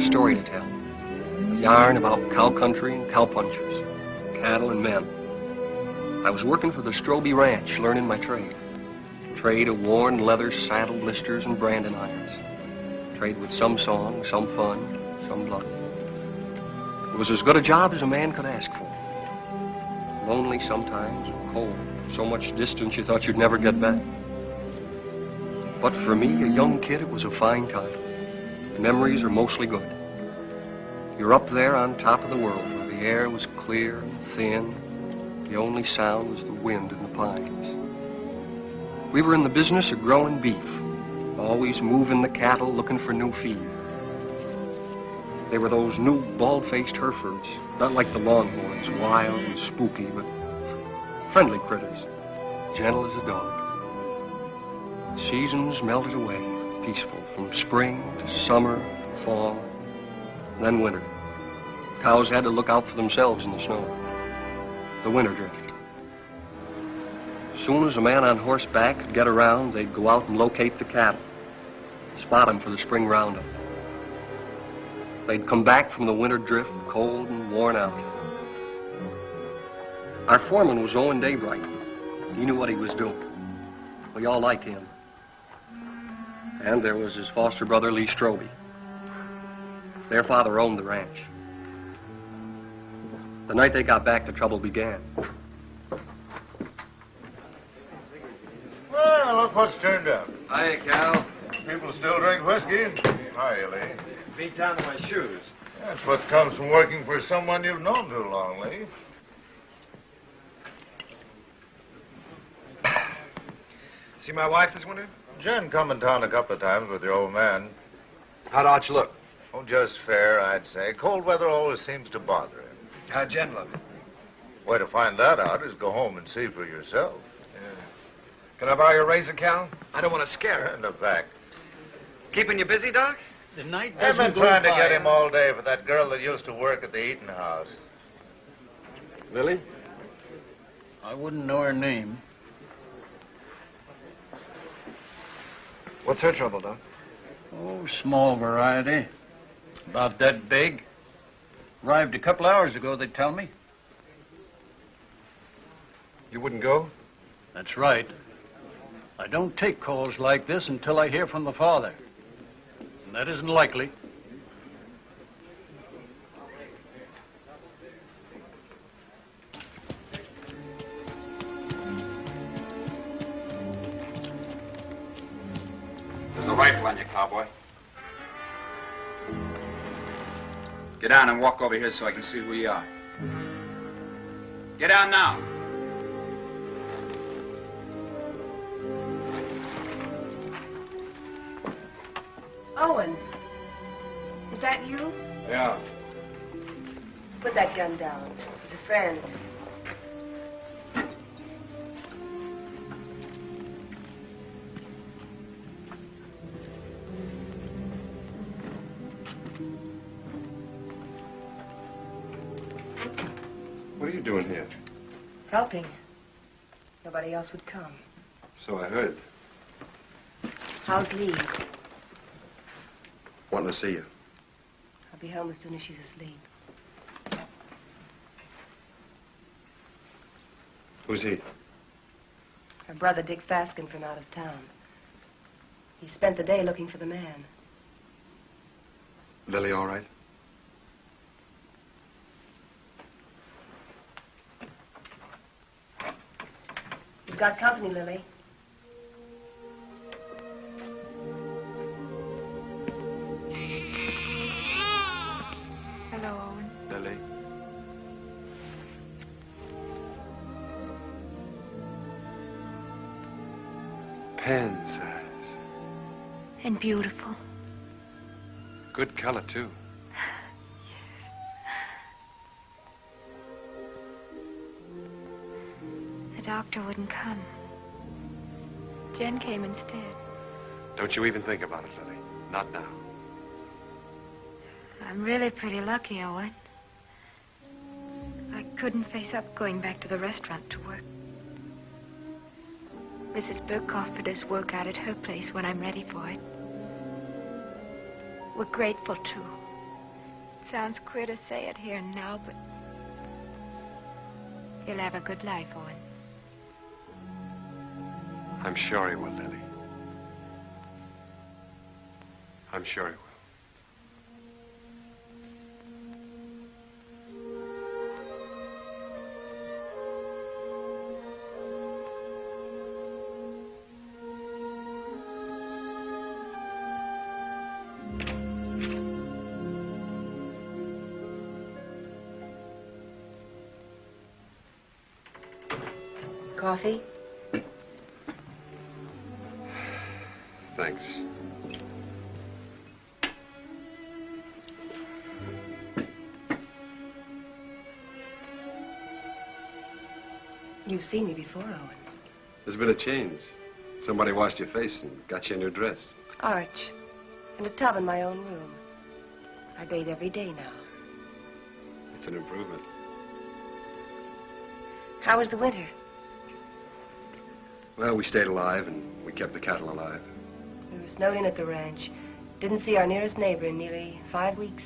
a story to tell. A yarn about cow country and cowpunchers, cattle and men. I was working for the Strobe Ranch, learning my trade. Trade of worn leather saddle blisters and branding irons. Trade with some song, some fun, some blood. It was as good a job as a man could ask for. Lonely sometimes, cold. So much distance you thought you'd never get back. But for me, a young kid, it was a fine time. The memories are mostly good. You're up there on top of the world where the air was clear and thin. The only sound was the wind in the pines. We were in the business of growing beef, always moving the cattle, looking for new feed. They were those new bald-faced Herefords, not like the Longhorns, wild and spooky, but friendly critters, gentle as a dog. Seasons melted away, peaceful, from spring to summer, fall, then winter. Cows had to look out for themselves in the snow. The winter drift. As soon as a man on horseback could get around, they'd go out and locate the cattle, spot them for the spring roundup. They'd come back from the winter drift, cold and worn out. Our foreman was Owen Daybright. He knew what he was doing. We all liked him. And there was his foster brother, Lee Strobe. Their father owned the ranch. The night they got back, the trouble began. Well, look what's turned up. Hiya, Cal. People still drink whiskey. Hiya, Lee. Beat down to my shoes. That's what comes from working for someone you've known too long, Lee. See my wife this winter? Jen come in town a couple of times with your old man. How'd Arch look? Oh, just fair, I'd say. Cold weather always seems to bother him. How'd Jen look? Way to find that out is go home and see for yourself. Yeah. Can I borrow your razor, Cal? I don't want to scare her. In the back. Keeping you busy, Doc? The night I've doesn't been go trying to by. get him all day for that girl that used to work at the eating house. Lily? I wouldn't know her name. What's her trouble, Doc? Oh, small variety. About that big. Arrived a couple hours ago, they tell me. You wouldn't go? That's right. I don't take calls like this until I hear from the father. And that isn't likely. There's a rifle on you, cowboy. Get down and walk over here so I can see who you are. Get down now. Owen, is that you? Yeah. Put that gun down. It's a friend. What are you doing here? Helping. Nobody else would come. So I heard. How's Lee? Wanting to see you. I'll be home as soon as she's asleep. Who's he? Her brother, Dick Faskin, from out of town. He spent the day looking for the man. Lily all right? He's got company, Lily. Hello, Owen. Lily. Pen-size. And beautiful. Good color, too. The doctor wouldn't come. Jen came instead. Don't you even think about it, Lily. Not now. I'm really pretty lucky, Owen. I couldn't face up going back to the restaurant to work. Mrs. Burke offered us work out at her place when I'm ready for it. We're grateful, too. Sounds queer to say it here and now, but you'll have a good life, Owen. I'm sure he will, Lily. I'm sure he will. Coffee? Thanks. You've seen me before, Owen. There's been a change. Somebody washed your face and got you a new dress. Arch. And a tub in my own room. I bathe every day now. It's an improvement. How was the winter? Well, we stayed alive and we kept the cattle alive. We were snowed in at the ranch. Didn't see our nearest neighbor in nearly 5 weeks.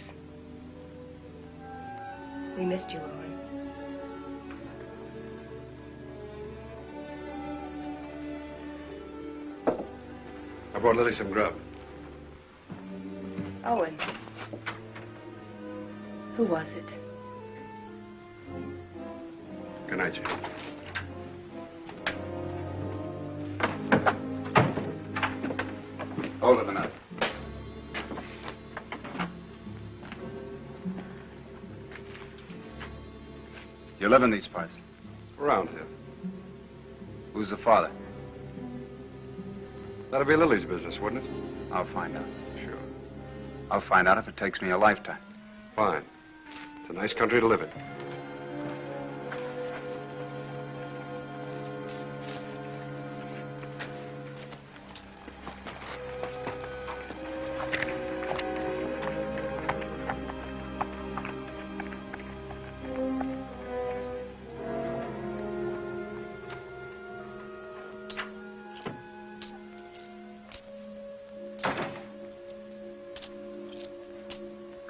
We missed you, Owen. I brought Lily some grub. Owen. Who was it? Good night, Jane. Hold it a minute. You live in these parts? Around here. Who's the father? That'll be Lily's business, wouldn't it? I'll find out. Sure. I'll find out if it takes me a lifetime. Fine. It's a nice country to live in.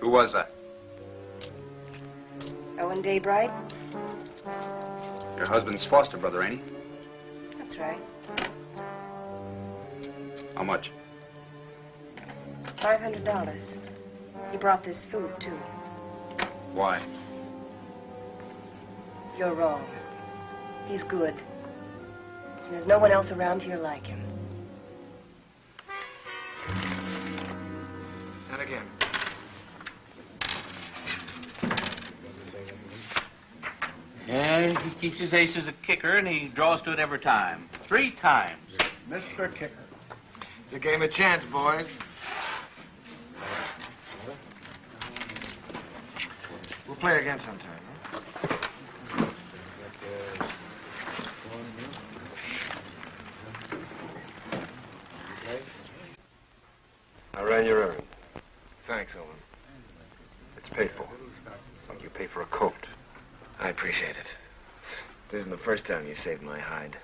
Who was that? Owen Daybright? Your husband's foster brother, ain't he? That's right. How much? $500. He brought this food, too. Why? You're wrong. He's good. And there's no one else around here like him. And again. Yeah, he keeps his ace as a kicker, and he draws to it every time. 3 times. Mr. Kicker. It's a game of chance, boys. We'll play again sometime, huh? I ran your errand. Thanks, Owen. It's paid for. Like you pay for a coat. I appreciate it. This isn't the first time you saved my hide.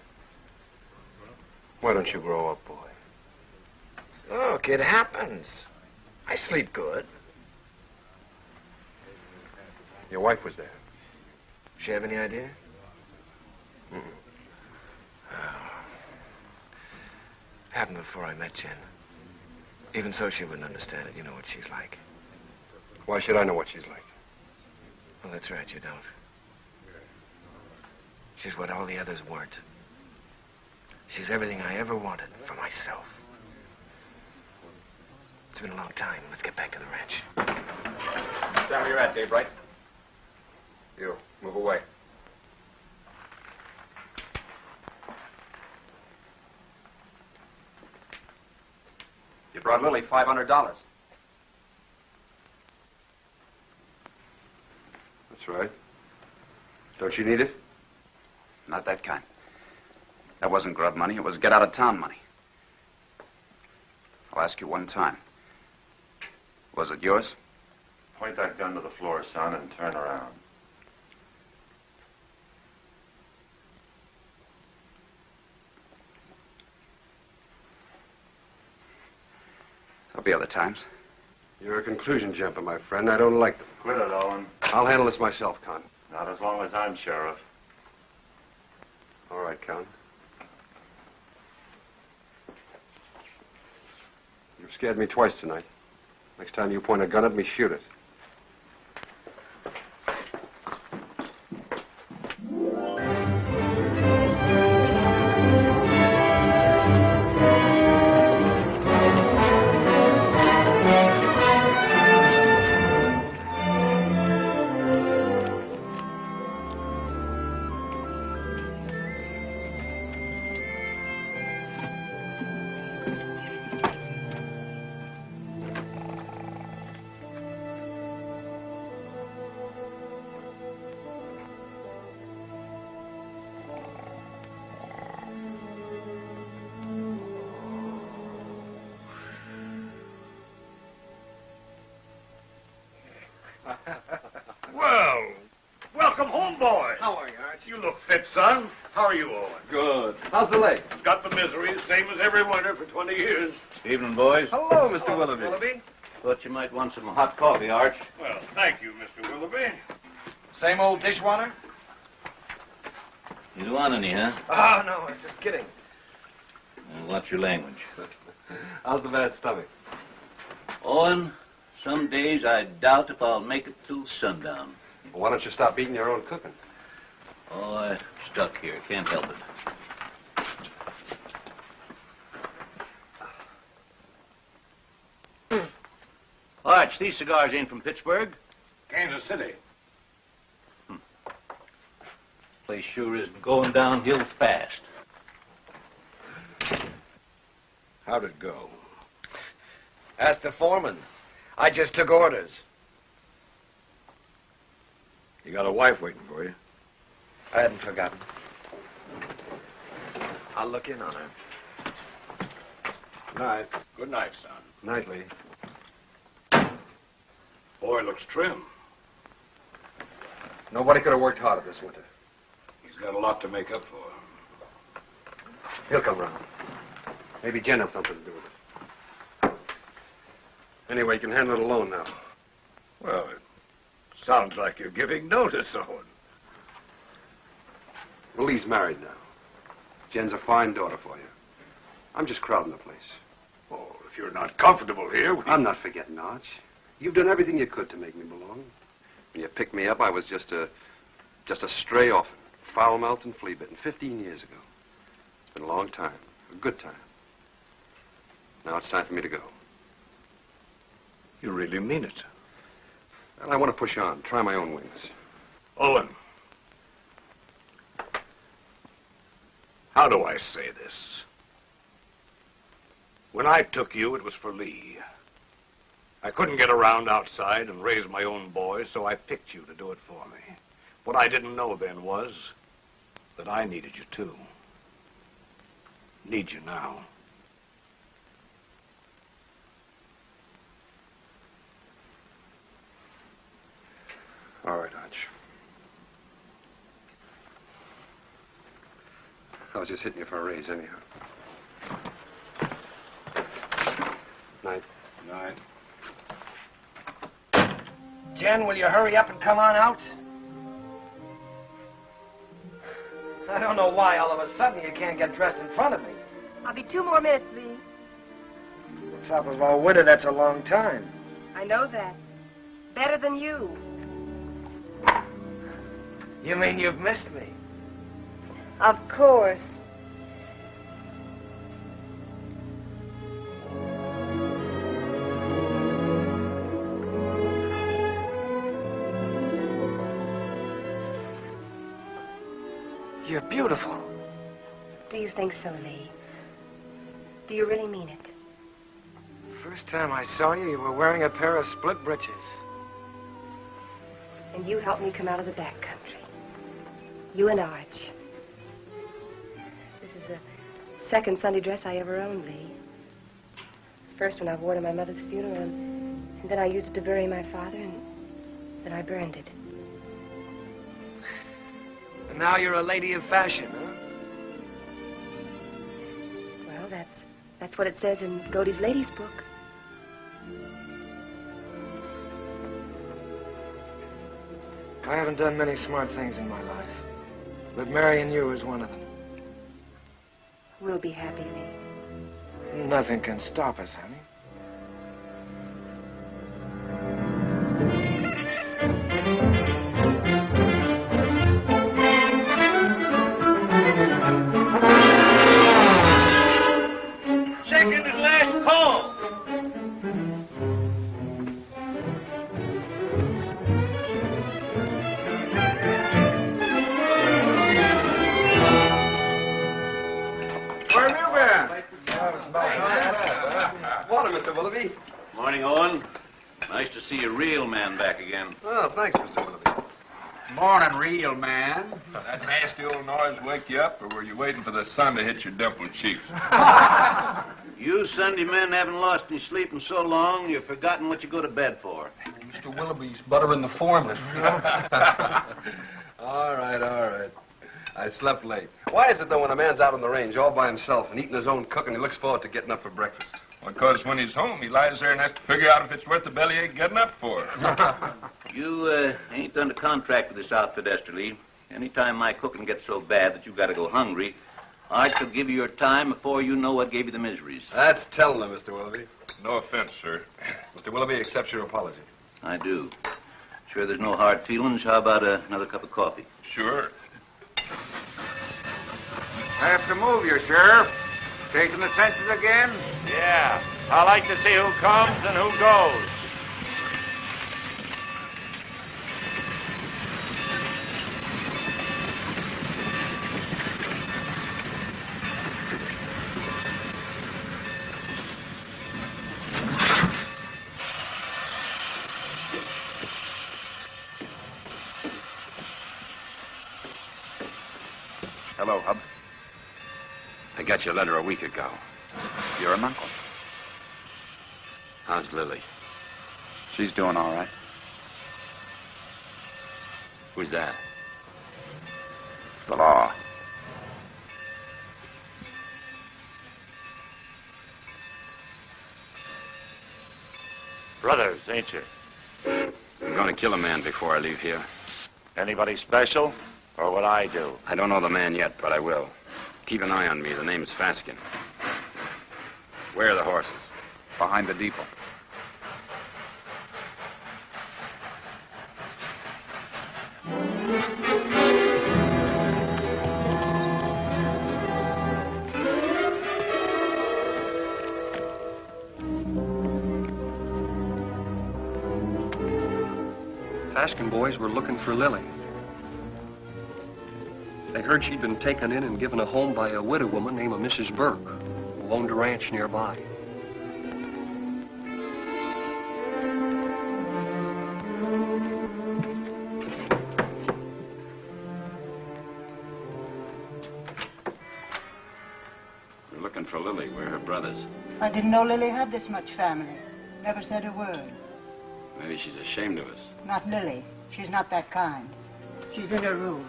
Why don't you grow up, boy? Look, it happens. I sleep good. Your wife was there. She have any idea? Mm-mm. Oh. Happened before I met Jen. Even so, she wouldn't understand it. You know what she's like. Why should I know what she's like? Well, that's right, you don't. She's what all the others weren't. She's everything I ever wanted for myself. It's been a long time. Let's get back to the ranch. Stand where you're at, Daybright. You, move away. You brought Lily $500. That's right. Don't you need it? Not that kind. That wasn't grub money. It was get-out-of-town money. I'll ask you one time. Was it yours? Point that gun to the floor, son, and turn around. There'll be other times. You're a conclusion jumper, my friend. I don't like them. Quit it, Owen. I'll handle this myself, Con. Not as long as I'm sheriff. All right, Con. You've scared me twice tonight. Next time you point a gun at me, shoot it. Well, welcome home, boy. How are you, Arch? You look fit, son. How are you, Owen? Good. How's the leg? Got the misery, same as every winter for 20 years. Evening, boys. Hello, Mr. Willoughby. Thought you might want some hot coffee, Arch. Well, thank you, Mr. Willoughby. Same old dishwater? You don't want any, huh? Oh, no, I'm just kidding. Watch your language. How's the bad stomach? Owen, some days I doubt if I'll make it till sundown. Well, why don't you stop eating your own cooking? Oh, I'm stuck here. Can't help it. Arch, these cigars ain't from Pittsburgh. Kansas City. Place sure is going downhill fast. How'd it go? Ask the foreman. I just took orders. You got a wife waiting for you. I hadn't forgotten. I'll look in on her. Night. Good night, son. Nightly. Boy looks trim. Nobody could have worked harder this winter. He's got a lot to make up for. He'll come round. Maybe Jen has something to do with it. Anyway, you can handle it alone now. Well, it sounds like you're giving notice, Owen. Well, Lee's married now. Jen's a fine daughter for you. I'm just crowding the place. Oh, if you're not comfortable here, I'm not forgetting, Arch. You've done everything you could to make me belong. When you picked me up, I was just a stray orphan, foul-mouthed and flea-bitten 15 years ago. It's been a long time, a good time. Now it's time for me to go. You really mean it? Well, I want to push on, try my own wings. Owen. How do I say this? When I took you, it was for Lee. I couldn't get around outside and raise my own boys, so I picked you to do it for me. What I didn't know then was that I needed you too. Need you now. All right, Arch. I was just hitting you for a raise anyhow. Night. Night. Jen, will you hurry up and come on out? I don't know why all of a sudden you can't get dressed in front of me. I'll be 2 more minutes, Lee. Top of all winter, that's a long time. I know that. Better than you. You mean you've missed me? Of course. You're beautiful. Do you think so, Lee? Do you really mean it? First time I saw you, you were wearing a pair of split breeches. And you helped me come out of the back country. You and Arch. This is the second Sunday dress I ever owned, Lee. First one I wore to my mother's funeral, and then I used it to bury my father, and then I burned it. And now you're a lady of fashion, huh? Well, that's what it says in Godey's Ladies' Book. I haven't done many smart things in my life, but marrying you is one of them. We'll be happy, Lee. Nothing can stop us, honey. Second and last call. Where have you been? Water, Mr. Willoughby. Morning, Owen. Nice to see a real man back again. Oh, thanks, Mr. Willoughby. Morning, real man. That nasty old noise wake you up, or were you waiting for the sun to hit your dimpled cheeks? You Sunday men haven't lost any sleep in so long, you've forgotten what you go to bed for. Mr. Willoughby's buttering the foreman. All right. I slept late. Why is it, though, when a man's out on the range all by himself and eating his own cooking, he looks forward to getting up for breakfast? Because when he's home, he lies there and has to figure out if it's worth the bellyache getting up for. You ain't under contract with this outfit, Esterly. Anytime my cooking gets so bad that you got to go hungry, I shall give you your time before you know what gave you the miseries. That's telling him, Mr. Willoughby. No offense, sir. Mr. Willoughby accepts your apology. I do. Sure there's no hard feelings. How about another cup of coffee? Sure. I have to move you, Sheriff. Taking the census again? Yeah. I like to see who comes and who goes. Hello, Hub. I got your letter a week ago. You're an uncle. How's Lily? She's doing all right. Who's that? The law. Brothers, ain't you? I'm going to kill a man before I leave here. Anybody special? Or what I do? I don't know the man yet, but I will. Keep an eye on me. The name's Faskin. Where are the horses? Behind the depot. Faskin boys were looking for Lily. They heard she'd been taken in and given a home by a widow woman named Mrs. Burke, who owned a ranch nearby. We're looking for Lily. We're her brothers. I didn't know Lily had this much family. Never said a word. Maybe she's ashamed of us. Not Lily. She's not that kind. She's in her room.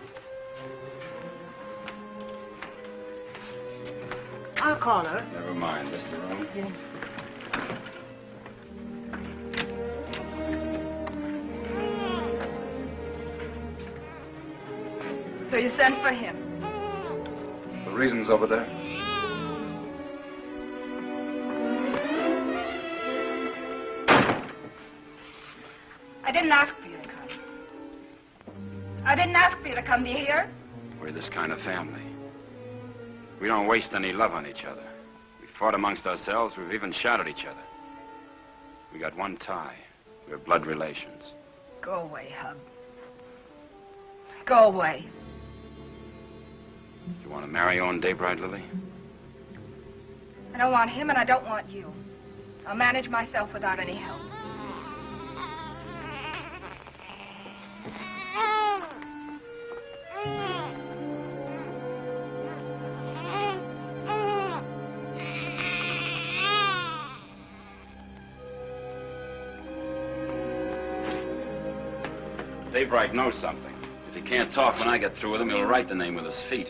I'll call her. Never mind. This the room? Yeah. So you sent for him? The reason's over there. I didn't ask for you to come. I didn't ask for you to come. Do you hear? We're this kind of family. We don't waste any love on each other. We fought amongst ourselves. We've even shot at each other. We got one tie. We're blood relations. Go away, Hub. Go away. You want to marry Owen Daybright, Lily? I don't want him and I don't want you. I'll manage myself without any help. Daybright knows something. If he can't talk when I get through with him, he'll write the name with his feet.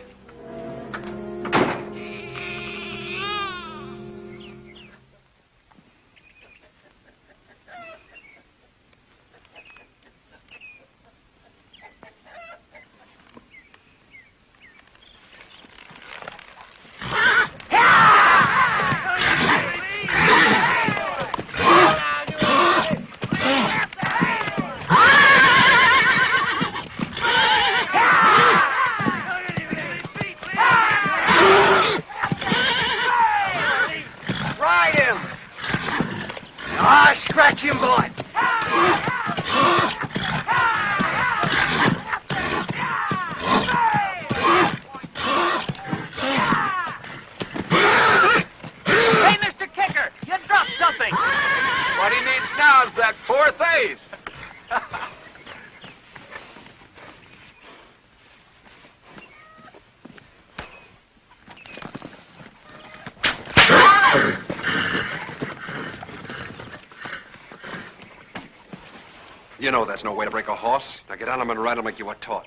You know that's no way to break a horse. Now get on him and ride him like you were taught.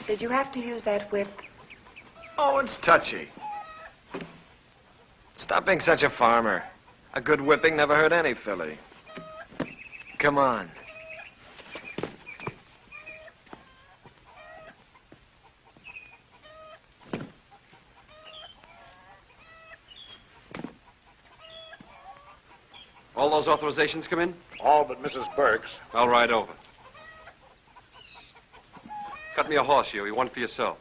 Did you have to use that whip? Oh, it's touchy. Stop being such a farmer. A good whipping never hurt any filly. Come on. All those authorizations come in? All but Mrs. Burke's. I'll ride over. Cut me a horse, Huey. One for yourself.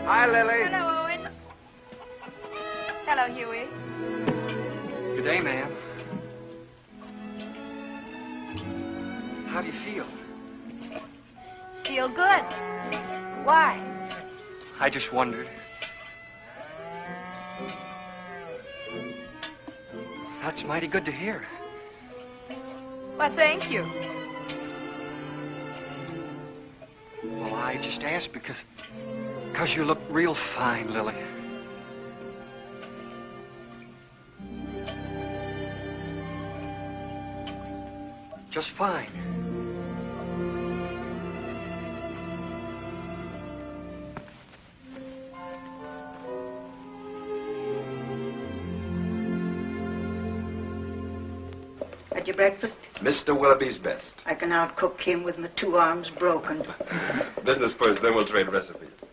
Hi, Lily. Hello, Owen. Hello, Huey. Good day, ma'am. How do you feel? Feel good. Why? I just wondered. That's mighty good to hear. Well, thank you. Well, I just asked because you look real fine, Lily. Just fine. Had your breakfast? Mr. Willoughby's best. I can outcook him with my 2 arms broken. Business first, then we'll trade recipes.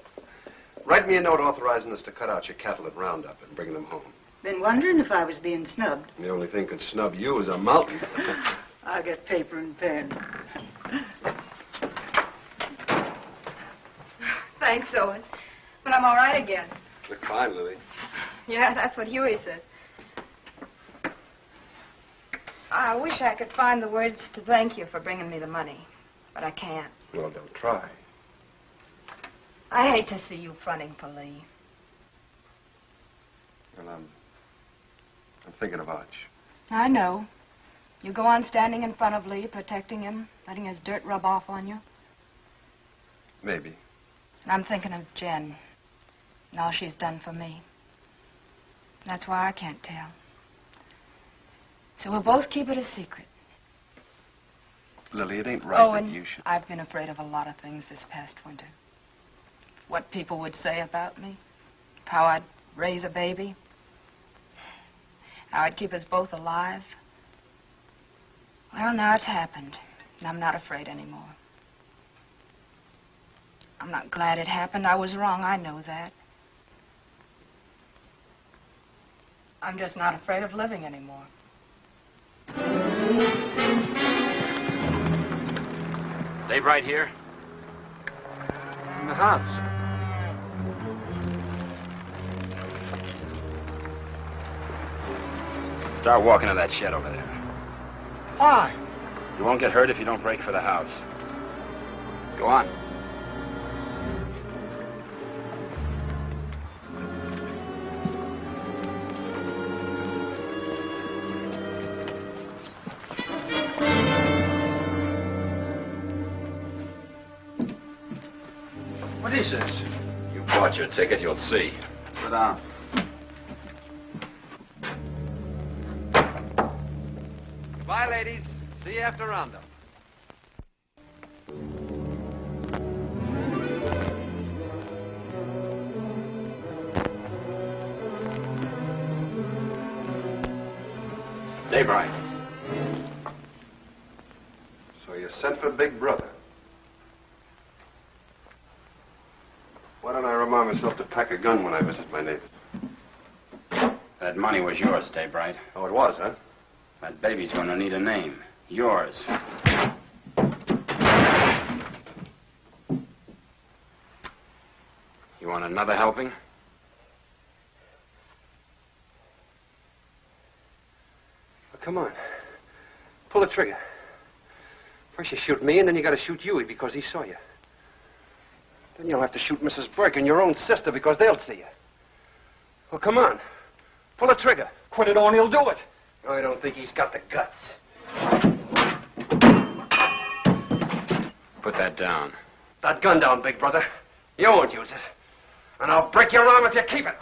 Write me a note authorizing us to cut out your cattle at Roundup and bring them home. Been wondering if I was being snubbed. The only thing could snub you is a mountain. I'll get paper and pen. Thanks, Owen. But I'm all right again. Look fine, Lily. Yeah, that's what Huey says. I wish I could find the words to thank you for bringing me the money, but I can't. Well, don't try. I hate to see you fronting for Lee. Well, I'm thinking of Arch. I know. You go on standing in front of Lee, protecting him, letting his dirt rub off on you. Maybe. And I'm thinking of Jen and all she's done for me. That's why I can't tell. So we'll both keep it a secret. Lily, it ain't right Owen, that you should... I've been afraid of a lot of things this past winter. What people would say about me. How I'd raise a baby. How I'd keep us both alive. Well, now it's happened, and I'm not afraid anymore. I'm not glad it happened. I was wrong. I know that. I'm just not afraid of living anymore. Dave right here? In the house. Start walking to that shed over there. Why? You won't get hurt if you don't break for the house. Go on. What is this? You bought your ticket, you'll see. Sit down. Bye, ladies. See you after Roundup. Dave Ryan. sent for Big Brother. Why don't I remind myself to pack a gun when I visit my neighbors? That money was yours, Daybright. Oh, it was, huh? That baby's going to need a name. Yours. You want another helping? Well, come on. Pull the trigger. First you shoot me, and then you got to shoot Huey because he saw you. Then you'll have to shoot Mrs. Burke and your own sister because they'll see you. Well, come on. Pull the trigger. Quit it, or he'll do it. I don't think he's got the guts. Put that down. That gun down, Big Brother. You won't use it. And I'll break your arm if you keep it.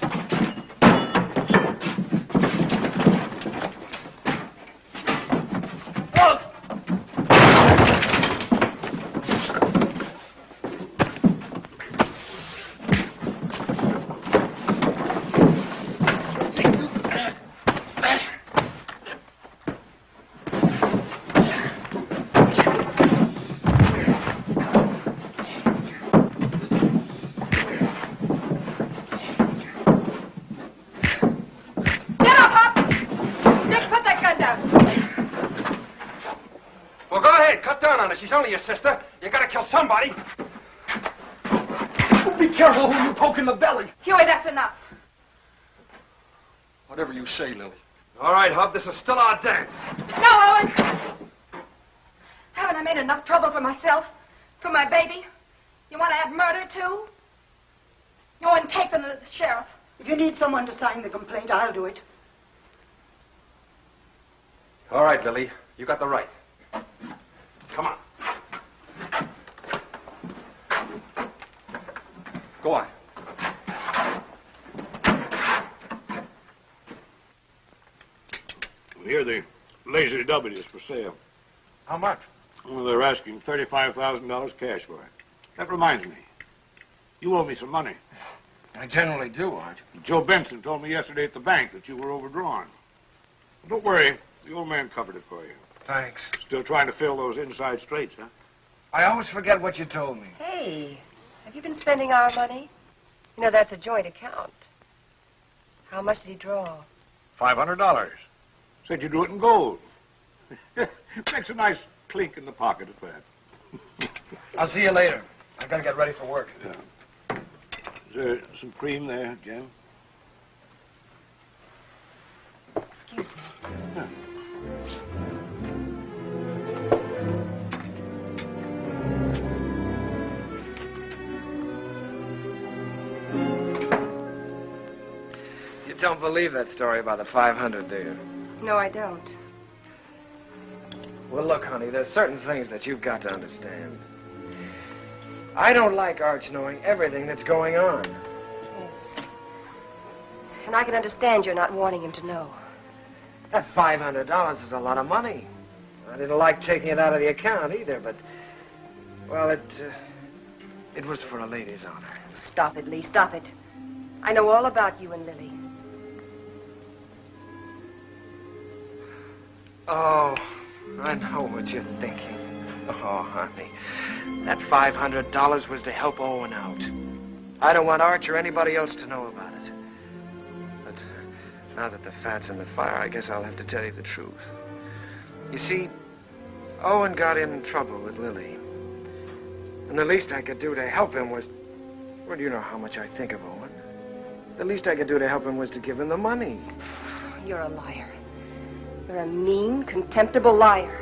She's only your sister. You gotta kill somebody. Be careful who you poke in the belly. Huey, that's enough. Whatever you say, Lily. All right, Hub, this is still our dance. No, Owen. Haven't I made enough trouble for myself? For my baby? You want to add murder, too? Owen, take them to the sheriff. If you need someone to sign the complaint, I'll do it. All right, Lily. You got the right. Come on. Go on. Here, the Lazy W is for sale. How much? Well, they're asking $35,000 cash for it. That reminds me. You owe me some money. I generally do, Art. Joe Benson told me yesterday at the bank that you were overdrawn. Don't worry. The old man covered it for you. Thanks. Still trying to fill those inside straights, huh? I always forget what you told me. Hey, have you been spending our money? You know, that's a joint account. How much did he draw? $500. Said you do it in gold. Makes a nice clink in the pocket at that. I'll see you later. I've got to get ready for work. Yeah. Is there some cream there, Jen? Excuse me. Yeah. You don't believe that story about the 500, do you? No, I don't. Well, look, honey, there's certain things that you've got to understand. I don't like Arch knowing everything that's going on. Yes. And I can understand you're not wanting him to know. That $500 is a lot of money. I didn't like taking it out of the account either, but, well, it was for a lady's honor. Stop it, Lee, stop it. I know all about you and Lily. Oh, I know what you're thinking. Oh, honey, that $500 was to help Owen out. I don't want Arch or anybody else to know about it. But now that the fat's in the fire, I guess I'll have to tell you the truth. You see, Owen got in trouble with Lily. And the least I could do to help him was... Well, you know how much I think of Owen. The least I could do to help him was to give him the money. You're a liar. You're a mean, contemptible liar.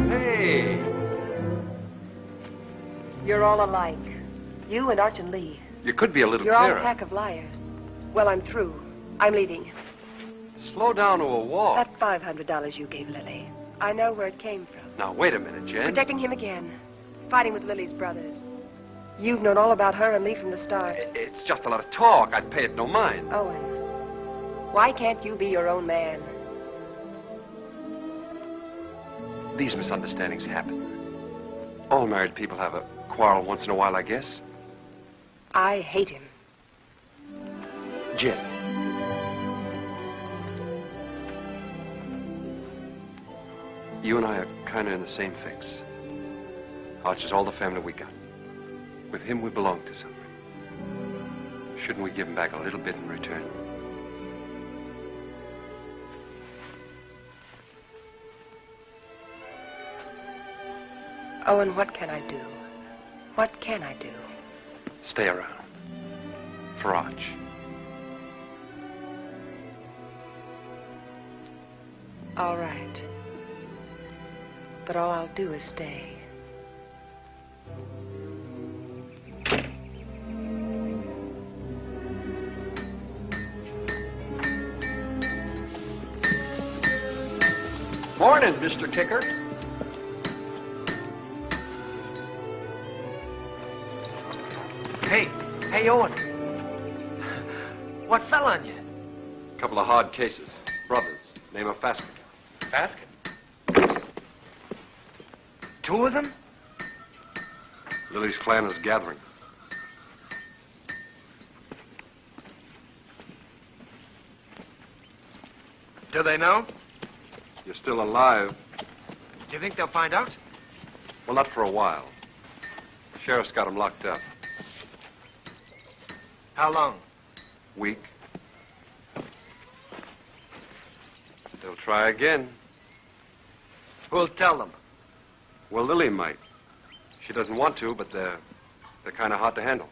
Hey! You're all alike. You and Arch and Lee. You could be a little You're all clearer. a pack of liars. Well, I'm through. I'm leaving. Slow down to a walk. That $500 you gave Lily, I know where it came from. Now, wait a minute, Jen. Protecting him again. Fighting with Lily's brothers. You've known all about her and Lee from the start. It's just a lot of talk. I'd pay it no mind. Owen, why can't you be your own man? these misunderstandings happen. All married people have a quarrel once in a while, I guess. I hate him. Jim. You and I are kind of in the same fix. Arch is all the family we got. With him, we belong to something. Shouldn't we give him back a little bit in return? Owen, what can I do? What can I do? Stay around. For Arch. All right. But all I'll do is stay. Morning, Mr. Kicker. Hey, Owen. What fell on you? A couple of hard cases. Brothers. Name of Faskin. Basket. Two of them? Lily's clan is gathering. Do they know? You're still alive. Do you think they'll find out? Well, not for a while. Sheriff's got him locked up. How long? Week. They'll try again. Who'll tell them? Well, Lily might. She doesn't want to, but they're kind of hard to handle.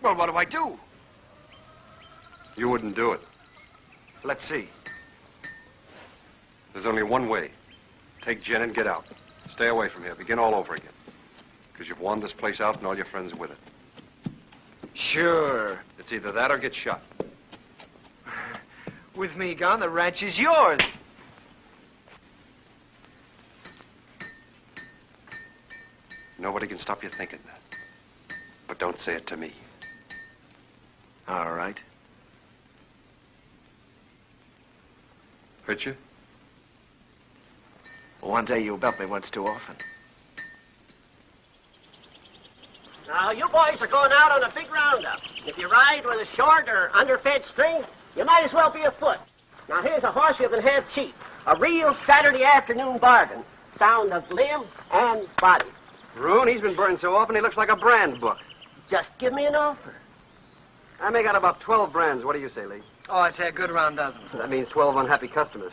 Well, what do I do? You wouldn't do it. Let's see. There's only one way. Take Jen and get out. Stay away from here. Begin all over again. Because you've won this place out and all your friends with it. Sure. It's either that or get shot. With me gone, the ranch is yours. Nobody can stop you thinking that. But don't say it to me. All right. Hurt you? One day you'll belt me once too often. Now, you boys are going out on a big roundup. If you ride with a short or underfed string, you might as well be afoot. Now, here's a horse you can have cheap. A real Saturday afternoon bargain. Sound of limb and body. Roon, he's been burned so often he looks like a brand book. Just give me an offer. I make out about 12 brands. What do you say, Lee? Oh, I'd say a good round dozen. That means 12 unhappy customers.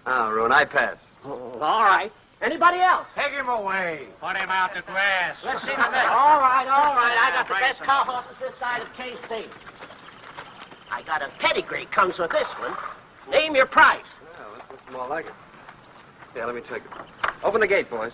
Roon, I pass. Oh, all right. Anybody else? Take him away. Put him out to grass. Let's see the next. All right. I got the best cow horses this side of KC. I got a pedigree comes with this one. Name your price. Well, this looks more like it. Yeah, let me take it. Open the gate, boys.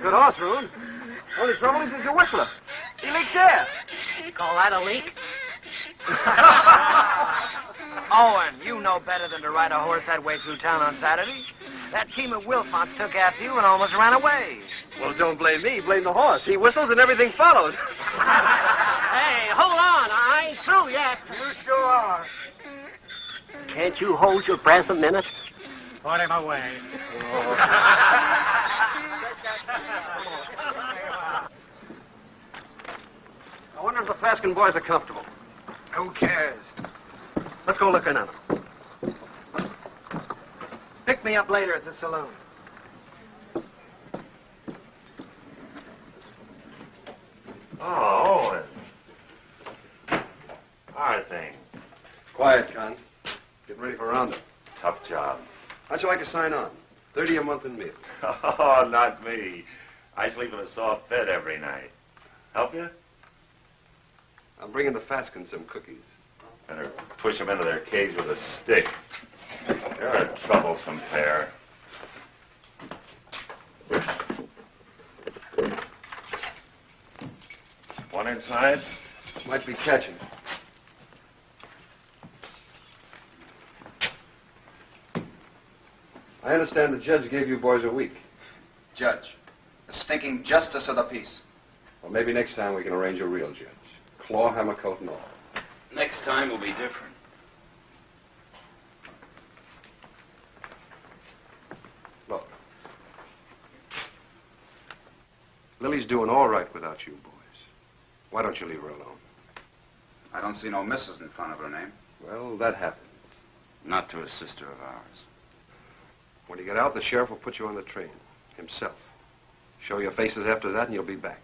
Good horse, Roon. Only trouble is he's a whistler. He leaks air. Call that a leak? Owen, you know better than to ride a horse that way through town on Saturday. That team of Wilfonts took after you and almost ran away. Well, don't blame me. Blame the horse. He whistles and everything follows. Hey, hold on. I ain't through yet. You sure are. Can't you hold your breath a minute? Put him away. I wonder if the Faskin boys are comfortable. Who cares? Let's go look in on them. Pick me up later at the saloon. Oh, Owen. How are things? Quiet, Con. Get ready for roundup. Tough job. How'd you like to sign on? 30 a month in meals. Oh, not me. I sleep in a soft bed every night. Help you? I'm bringing the Faskins some cookies. Better push them into their cage with a stick. They're a troublesome pair. One inside? Might be catching. I understand the judge gave you boys a week. Judge, the stinking justice of the peace. Well, maybe next time we can arrange a real judge. Claw, hammer, coat, and all. Next time will be different. Look. Lily's doing all right without you boys. Why don't you leave her alone? I don't see no missus in front of her name. Well, that happens. Not to a sister of ours. When you get out, the sheriff will put you on the train. Himself. Show your faces after that, and you'll be back.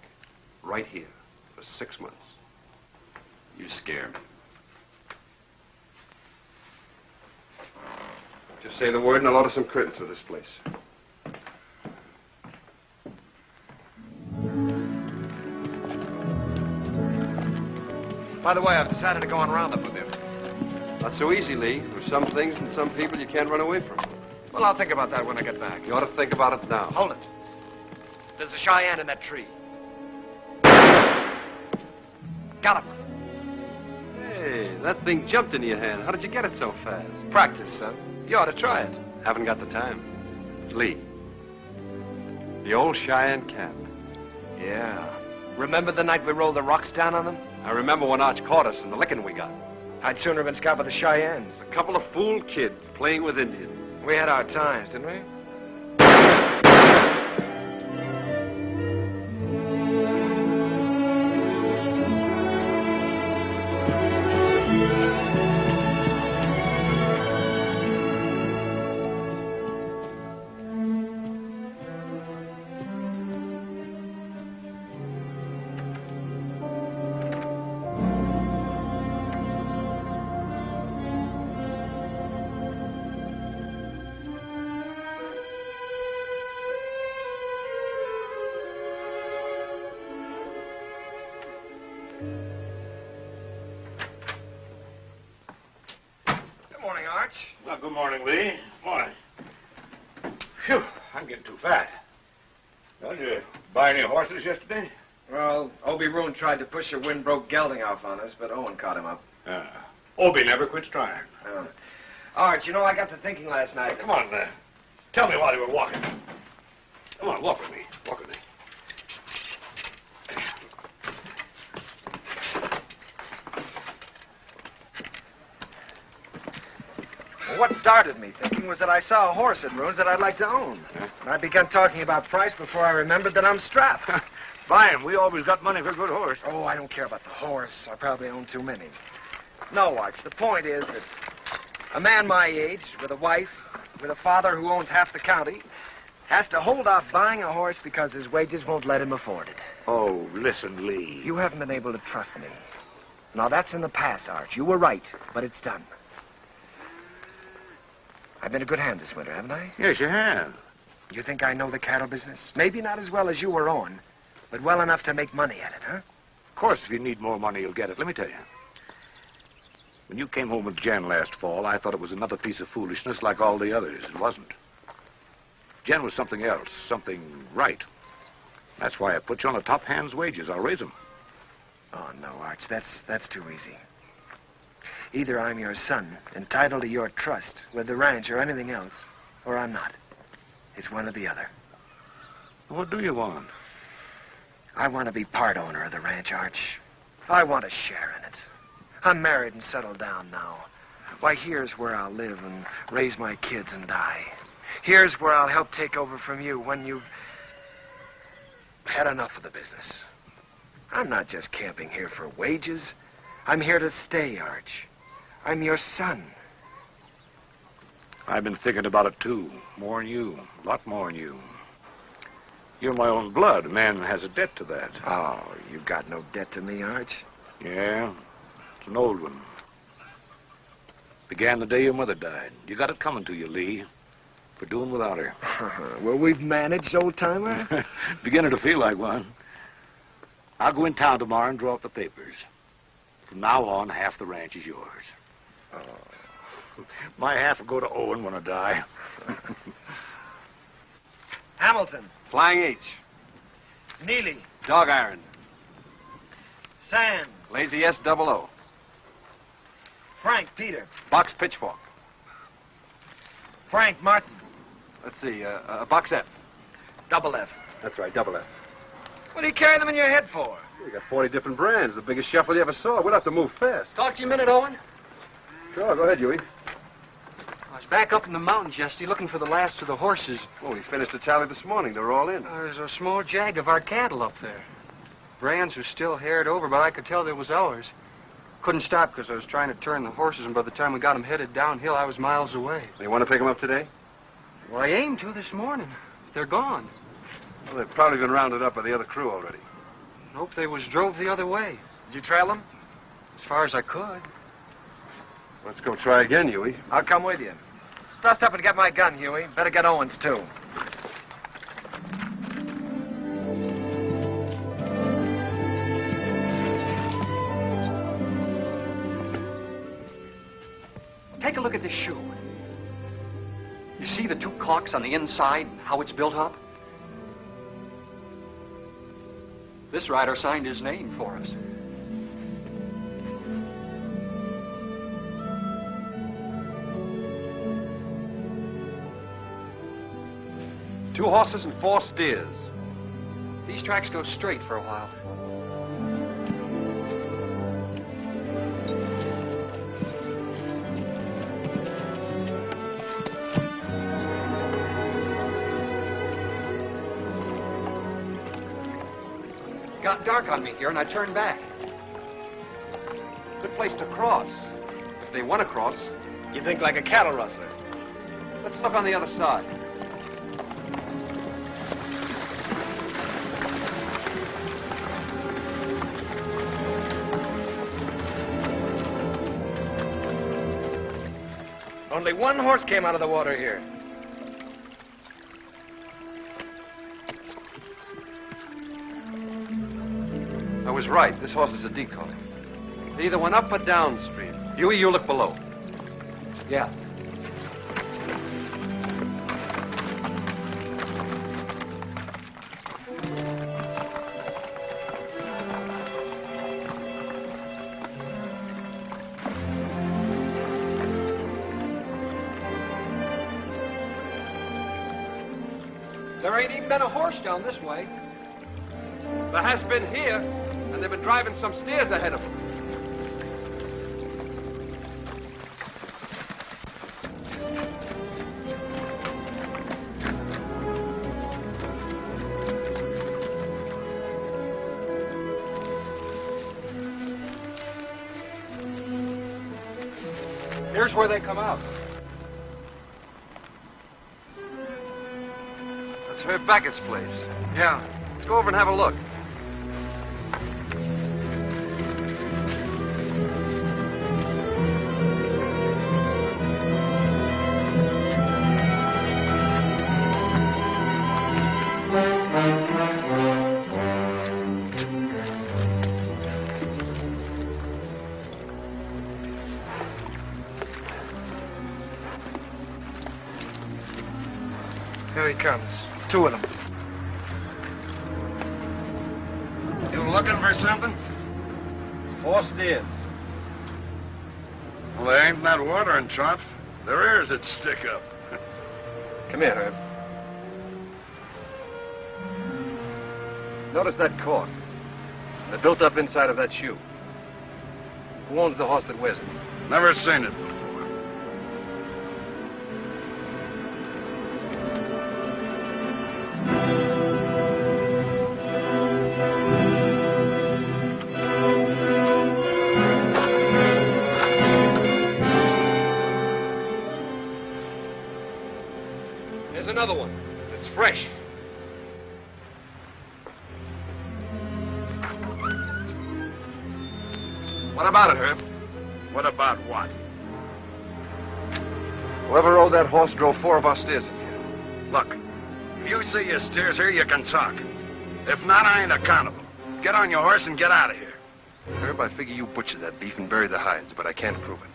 Right here. For 6 months. You scare me. Just say the word, and I'll order some curtains for this place. By the way, I've decided to go on roundup with him. Not so easy, Lee. There's some things and some people you can't run away from. Well, I'll think about that when I get back. You ought to think about it now. Hold it. There's a Cheyenne in that tree. Got him. Hey, that thing jumped into your hand. How did you get it so fast? Practice, son. You ought to try it. Haven't got the time. Lee. The old Cheyenne cap. Yeah. Remember the night we rolled the rocks down on them? I remember when Arch caught us and the licking we got. I'd sooner have been scalped by the Cheyennes. A couple of fool kids playing with Indians. We had our times, didn't we? Well, good morning, Lee. Morning. Phew, I'm getting too fat. Well, did you buy any horses yesterday? Well, Obie Roon tried to push a wind-broke gelding off on us, but Owen caught him up. Obie never quits trying. Arch, you know, I got to thinking last night. Come on, tell me while you were walking. Come on, walk with me. Walk with me. What started me thinking was that I saw a horse at Roon's that I'd like to own. And I began talking about price before I remembered that I'm strapped. Buy him. We always got money for a good horse. Oh, I don't care about the horse. I probably own too many. No, Arch, the point is that a man my age, with a wife, with a father who owns half the county, has to hold off buying a horse because his wages won't let him afford it. Oh, listen, Lee. You haven't been able to trust me. Now, that's in the past, Arch. You were right, but it's done. I've been a good hand this winter, haven't I? Yes, you have. You think I know the cattle business? Maybe not as well as you or Owen, but well enough to make money at it, huh? Of course, if you need more money, you'll get it. Let me tell you. When you came home with Jen last fall, I thought it was another piece of foolishness like all the others. It wasn't. Jen was something else, something right. That's why I put you on a top hand's wages. I'll raise them. Oh, no, Arch, that's too easy. Either I'm your son, entitled to your trust with the ranch or anything else, or I'm not. It's one or the other. What do you want? I want to be part owner of the ranch, Arch. I want a share in it. I'm married and settled down now. Why, here's where I'll live and raise my kids and die. Here's where I'll help take over from you when you've had enough of the business. I'm not just camping here for wages. I'm here to stay, Arch. I'm your son. I've been thinking about it, too. More than you. A lot more than you. You're my own blood. A man has a debt to that. Oh, you've got no debt to me, Arch. Yeah, it's an old one. Began the day your mother died. You got it coming to you, Lee, for doing without her. Well, we've managed, old-timer. Beginning to feel like one. I'll go in town tomorrow and draw up the papers. From now on, half the ranch is yours. Oh. My half will go to Owen when I die. Hamilton. Flying H. Neely. Dog Iron. Sands. Lazy S-00. Frank Peter. Box Pitchfork. Frank Martin. Let's see, Box F. Double F. That's right, double F. What do you carry them in your head for? We got 40 different brands, the biggest shuffle you ever saw. We'll have to move fast. Talk to you a minute, Owen. Sure, go ahead, Huey. I was back up in the mountains yesterday looking for the last of the horses. Well, we finished the tally this morning. They were all in. There's a small jag of our cattle up there. Brands were still haired over, but I could tell they was ours. Couldn't stop because I was trying to turn the horses, and by the time we got them headed downhill, I was miles away. You want to pick them up today? Well, I aimed to this morning. They're gone. Well, they've probably been rounded up by the other crew already. Nope, they was drove the other way. Did you trail them? As far as I could. Let's go try again, Huey. I'll come with you. Dust up and get my gun, Huey. Better get Owen's, too. Take a look at this shoe. You see the two caulks on the inside, how it's built up? This rider signed his name for us. Two horses and 4 steers. These tracks go straight for a while. Got dark on me here, and I turned back. Good place to cross. If they want to cross. You think like a cattle rustler. Let's look on the other side. Only one horse came out of the water here. I was right. This horse is a decoy. They either went up or downstream. Huey, you look below. Yeah. There ain't even been a horse down this way. There has been here, and they've been driving some steers ahead of them. Here's where they come out. That's Herb Beckett's place. Yeah. Let's go over and have a look. Here he comes. 2 of them. You looking for something? 4 steers. Well, there ain't that watering trough. Their ears would stick up. Come here, Herb. Notice that cork. They're built up inside of that shoe. Who owns the horse that wears it? Never seen it before. Here's another one. It's fresh. What about it, Herb? What about what? Whoever rode that horse drove 4 of our steers in here. Look, if you see your steers here, you can talk. If not, I ain't accountable. Get on your horse and get out of here. Herb, I figure you butchered that beef and buried the hides, but I can't prove it.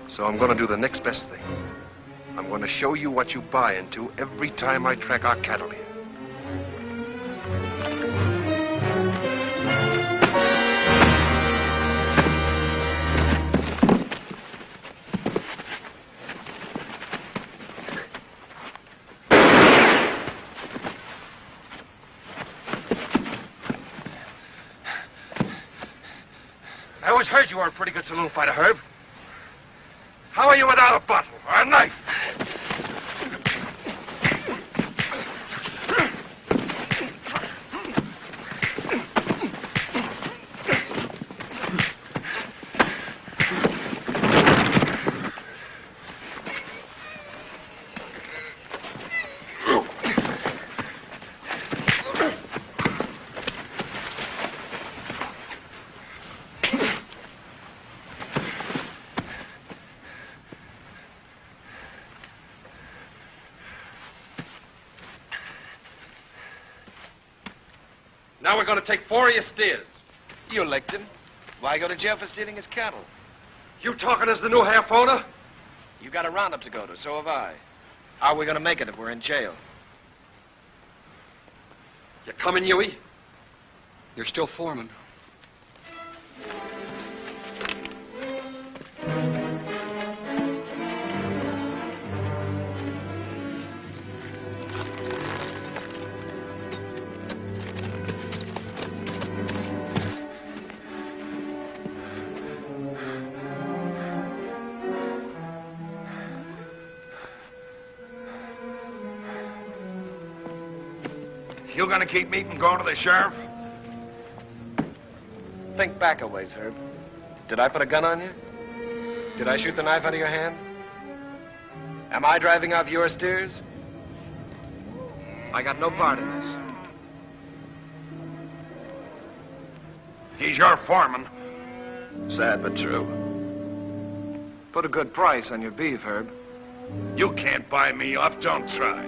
So I'm going to do the next best thing. I'm going to show you what you buy into every time I track our cattle here. I always heard you were a pretty good saloon fighter, Herb. How are you without a bottle or a knife? Now we're going to take 4 of your steers. You licked him. Why go to jail for stealing his cattle? You talking as the new half owner? You got a roundup to go to, so have I. How are we going to make it if we're in jail? You coming, Huey? You're still foreman. You gonna keep me from going to the sheriff? Think back a ways, Herb. Did I put a gun on you? Did I shoot the knife out of your hand? Am I driving off your steers? I got no part in this. He's your foreman. Sad but true. Put a good price on your beef, Herb. You can't buy me off, don't try.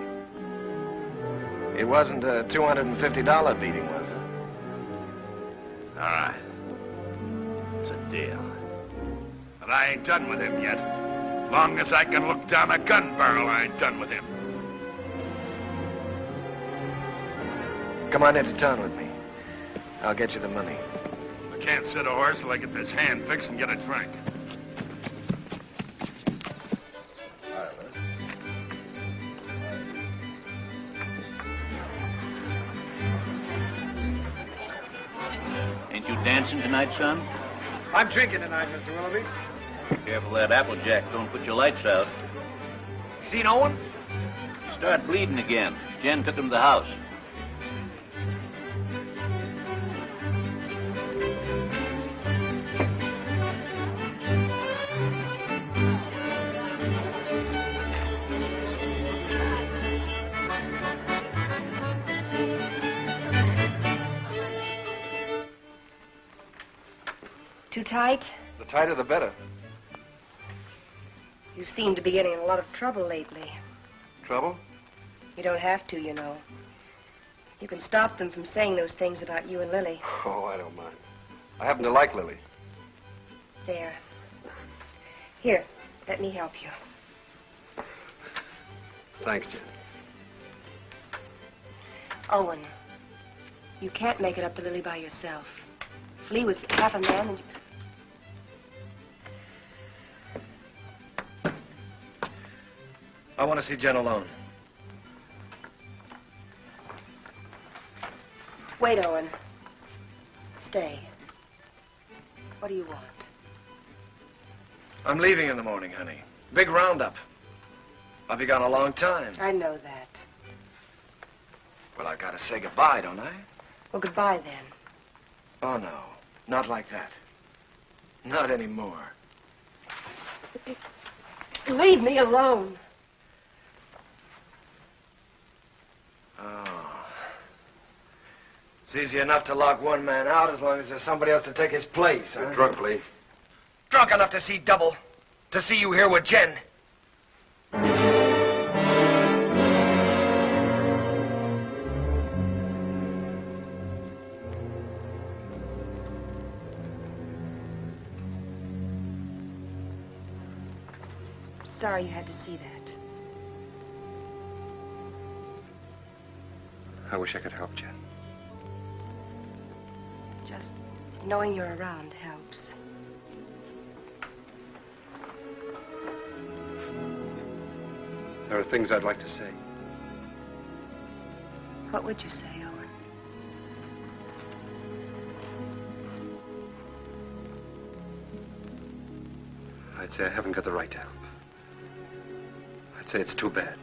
It wasn't a $250 beating, was it? All right. It's a deal. But I ain't done with him yet. Long as I can look down a gun barrel, I ain't done with him. Come on into town with me. I'll get you the money. I can't sit a horse till I get this hand fixed and get it frank. Ain't you dancing tonight, son? I'm drinking tonight, Mr. Willoughby. Careful that Applejack don't put your lights out. Seen Owen? Start bleeding again. Jen took him to the house. Too tight? The tighter, the better. You seem to be getting in a lot of trouble lately. Trouble? You don't have to, you know. You can stop them from saying those things about you and Lily. Oh, I don't mind. I happen to like Lily. There. Here, let me help you. Thanks, Jen. Owen, you can't make it up to Lily by yourself. If Lee was half a man and... I want to see Jen alone. Wait, Owen. Stay. What do you want? I'm leaving in the morning, honey. Big roundup. I'll be gone a long time. I know that. Well, I've got to say goodbye, don't I? Well, goodbye, then. Oh, no. Not like that. Not anymore. Leave me alone. Oh. It's easy enough to lock one man out as long as there's somebody else to take his place, huh? You're drunk, Lee. Drunk enough to see double. To see you here with Jen. sorry you had to see that. I wish I could help, Jen. Just knowing you're around helps. There are things I'd like to say. What would you say, Owen? I'd say I haven't got the right to help. I'd say it's too bad.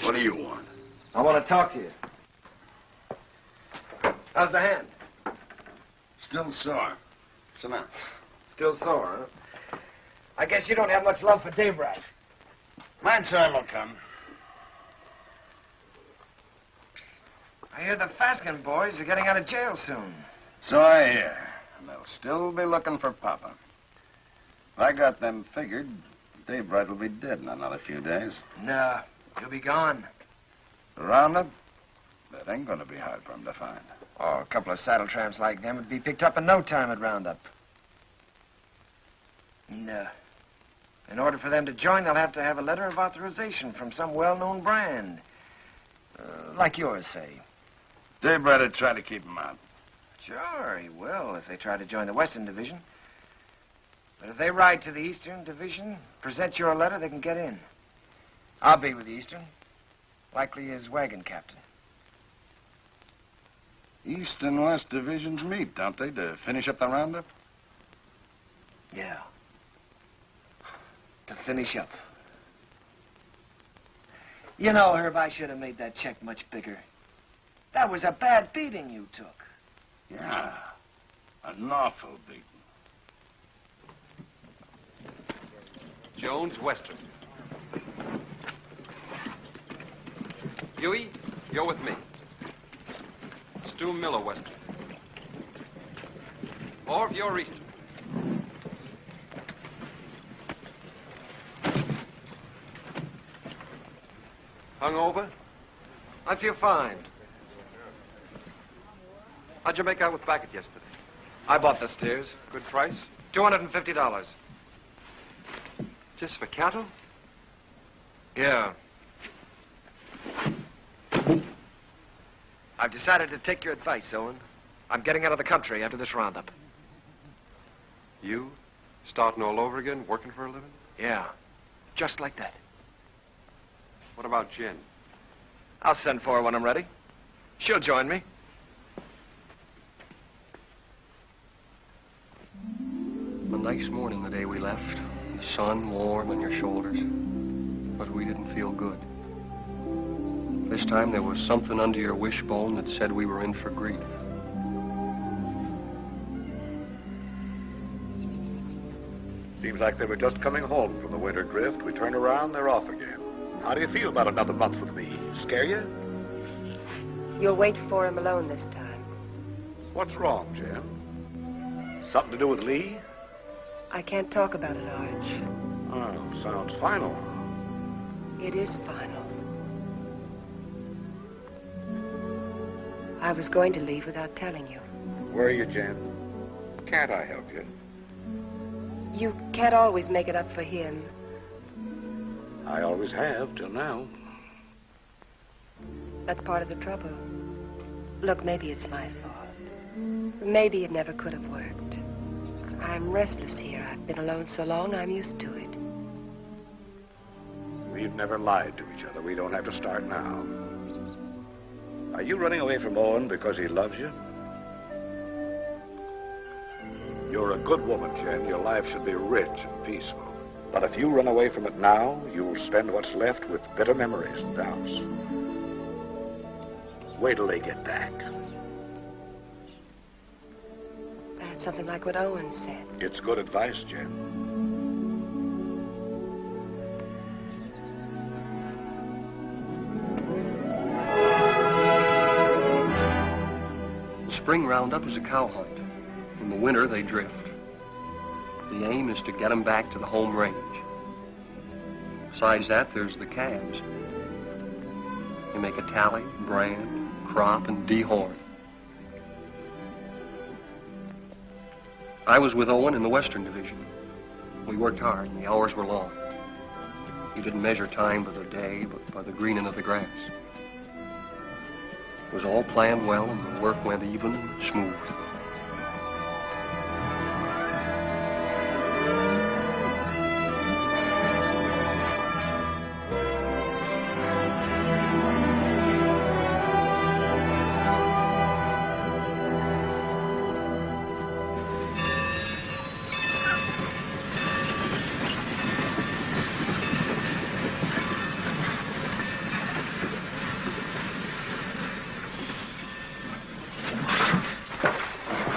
What do you want? I want to talk to you. How's the hand? Still sore. Sit down. Still sore, huh? I guess you don't have much love for Daybright. My time will come. I hear the Faskin boys are getting out of jail soon. So I hear. And they'll still be looking for Papa. If I got them figured, Daybright will be dead in another few days. No, he'll be gone. The roundup? That ain't gonna be hard for him to find. Oh, a couple of saddle tramps like them would be picked up in no time at Roundup. No. In order for them to join, they'll have to have a letter of authorization from some well-known brand. Like yours, say. Daybright will try to keep him out. Sure, he will, if they try to join the Western Division. But if they ride to the Eastern Division, present your letter, they can get in. I'll be with the Eastern. Likely as wagon captain. East and West divisions meet, don't they, to finish up the roundup? Yeah. To finish up. You know, Herb, I should have made that check much bigger. That was a bad beating you took. Yeah. An awful beating. Jones, Western. Huey, you're with me. Stu Miller, Western. Or you're Eastern. Hungover? I feel fine. How'd you make out with Backett yesterday? I bought the steers. Good price? $250. Just for cattle? Yeah. I've decided to take your advice, Owen. I'm getting out of the country after this roundup. You? Starting all over again, working for a living? Yeah. Just like that. What about Jen? I'll send for her when I'm ready. She'll join me. A nice morning the day we left. The sun warm on your shoulders. But we didn't feel good. This time there was something under your wishbone that said we were in for grief. Seems like they were just coming home from the winter drift. We turn around, they're off again. How do you feel about another month with me? Scare you? You'll wait for him alone this time. What's wrong, Jen? Something to do with Lee? I can't talk about it, Arch. Oh, sounds final. It is final. I was going to leave without telling you. Where are you, Jen? Can't I help you? You can't always make it up for him. I always have, till now. That's part of the trouble. Look, maybe it's my fault. Maybe it never could have worked. I'm restless here. I've been alone so long, I'm used to it. We've never lied to each other. We don't have to start now. Are you running away from Owen because he loves you? You're a good woman, Jen. Your life should be rich and peaceful. But if you run away from it now, you'll spend what's left with bitter memories and doubts. Wait till they get back. That's something like what Owen said. It's good advice, Jen. spring roundup is a cow hunt. In the winter, they drift. The aim is to get them back to the home range. Besides that, there's the calves. You make a tally, brand, crop, and dehorn. I was with Owen in the Western Division. We worked hard, and the hours were long. You didn't measure time by the day, but by the greening of the grass. It was all planned well, and the work went even and smooth.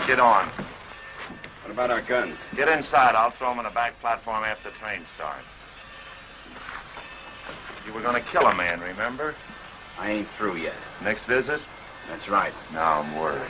Get on. What about our guns? Get inside. I'll throw them on the back platform after the train starts. You were going to kill a man, remember? I ain't through yet. Next visit? That's right. Now I'm worried.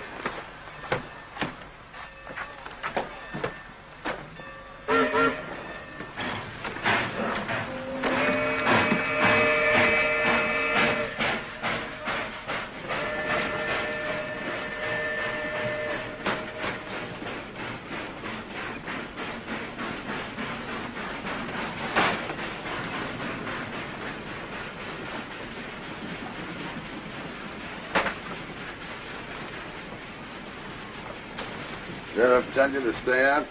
Sheriff tell you to stay out?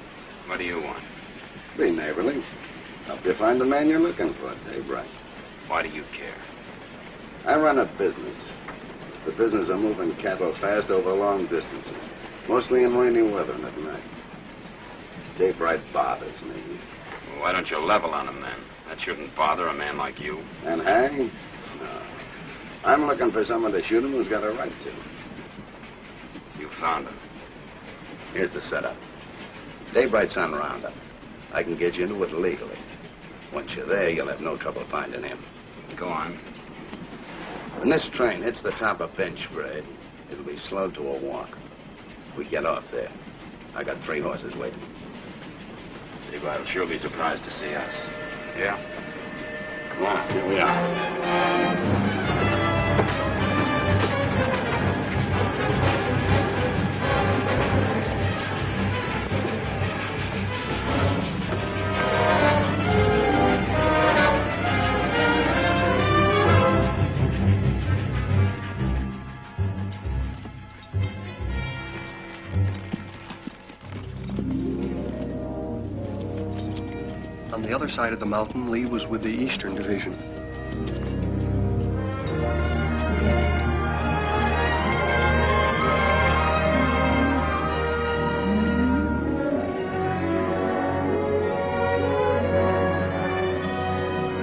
What do you want? Be neighborly. Help you find the man you're looking for, Dave Wright. Why do you care? I run a business. It's the business of moving cattle fast over long distances, mostly in rainy weather and at night. Dave Wright bothers me. Well, why don't you level on him then? That shouldn't bother a man like you. And hang? No. I'm looking for someone to shoot him who's got a right to. You found him. Here's the setup. Dave Wright's on Roundup. I can get you into it legally. Once you're there, you'll have no trouble finding him. Go on. When this train hits the top of bench grade, it'll be slowed to a walk. We get off there. I got 3 horses waiting. Dave Wright will sure be surprised to see us. Yeah? Come on, here we are. On the other side of the mountain, Lee was with the Eastern Division.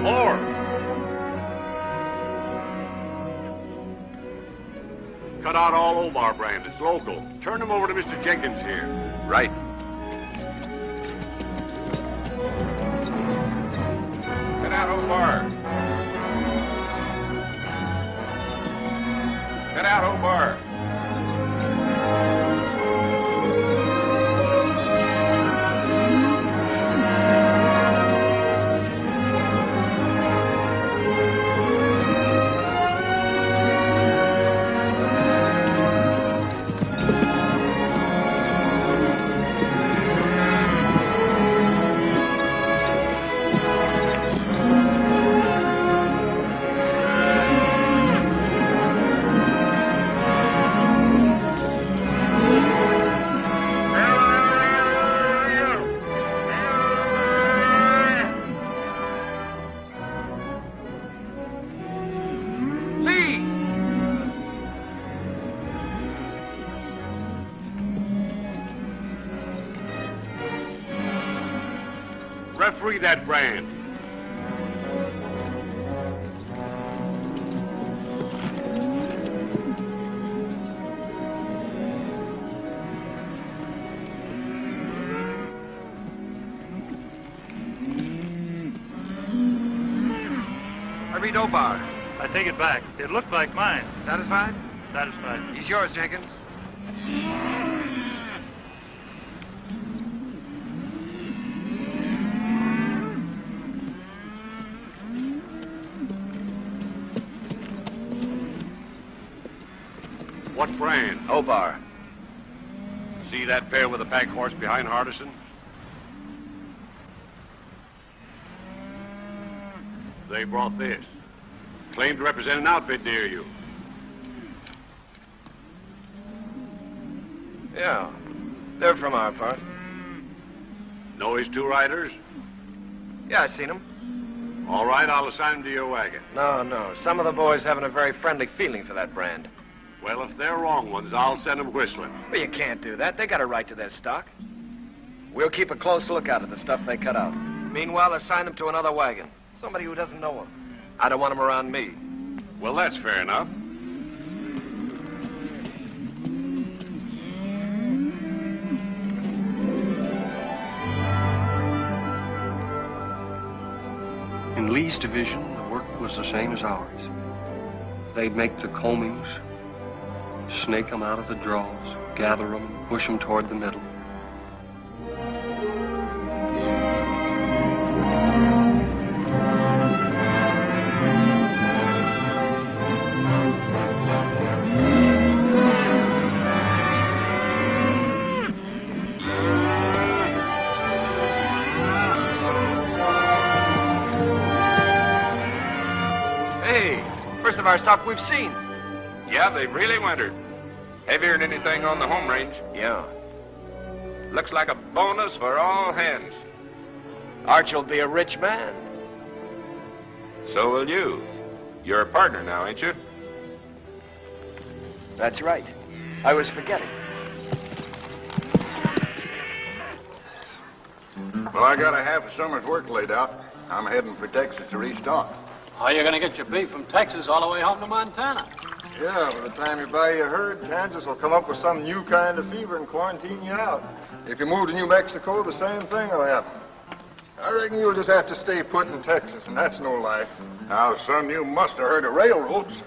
More! Cut out all Omar brand. It's local. Turn them over to Mr. Jenkins here. Right. Get out, Omar. Get out, Omar. Referee that brand. I read Omar. I take it back. It looked like mine. Satisfied? Satisfied. He's yours, Jenkins. What brand? Obar. See that pair with the pack horse behind Hardison? They brought this. Claimed to represent an outfit near you. Yeah. They're from our part. Know his two riders? Yeah, I seen them. All right, I'll assign them to your wagon. No. Some of the boys haven't a very friendly feeling for that brand. Well, if they're wrong ones, I'll send them whistling. Well, you can't do that. They got a right to their stock. We'll keep a close lookout at the stuff they cut out. Meanwhile, assign them to another wagon. Somebody who doesn't know them. I don't want them around me. Well, that's fair enough. In Lee's division, the work was the same as ours. They'd make the combings, snake them out of the draws, gather them, and push them toward the middle. First of our stock we've seen. Yeah, they've really wintered. Heavier than anything on the home range. Yeah. Looks like a bonus for all hands. Arch'll be a rich man. So will you. You're a partner now, ain't you? That's right. I was forgetting. Well, I got a half a summer's work laid out. I'm heading for Texas to restock. How are you going to get your beef from Texas all the way home to Montana? Yeah, by the time you buy your herd, Kansas will come up with some new kind of fever and quarantine you out. If you move to New Mexico, the same thing will happen. I reckon you'll just have to stay put in Texas, and that's no life. Now, son, you must have heard of railroads.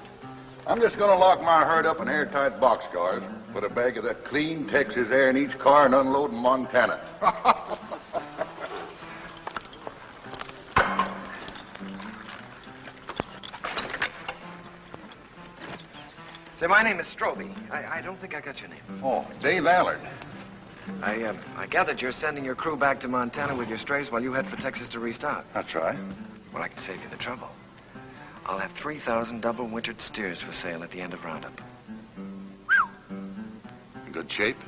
I'm just going to lock my herd up in airtight boxcars, put a bag of that clean Texas air in each car, and unload in Montana. Say, my name is Stroby. I don't think I got your name. Oh, Dave Allard. I gathered you're sending your crew back to Montana with your strays while you head for Texas to restock. That's right. Well, I can save you the trouble. I'll have 3,000 double-wintered steers for sale at the end of Roundup. In good shape?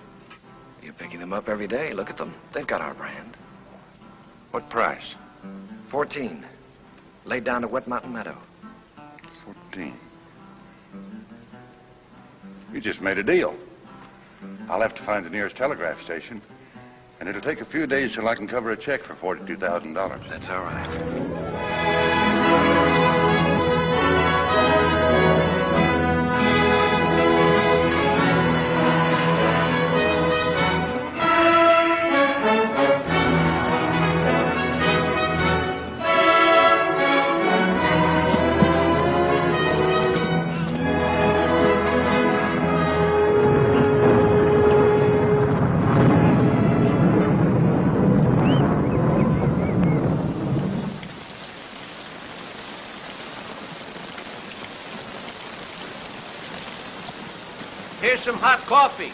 You're picking them up every day. Look at them. They've got our brand. What price? 14. Laid down to Wet Mountain Meadow. 14. You just made a deal. I'll have to find the nearest telegraph station, and it'll take a few days till I can cover a check for $42,000. That's all right. Here's some hot coffee.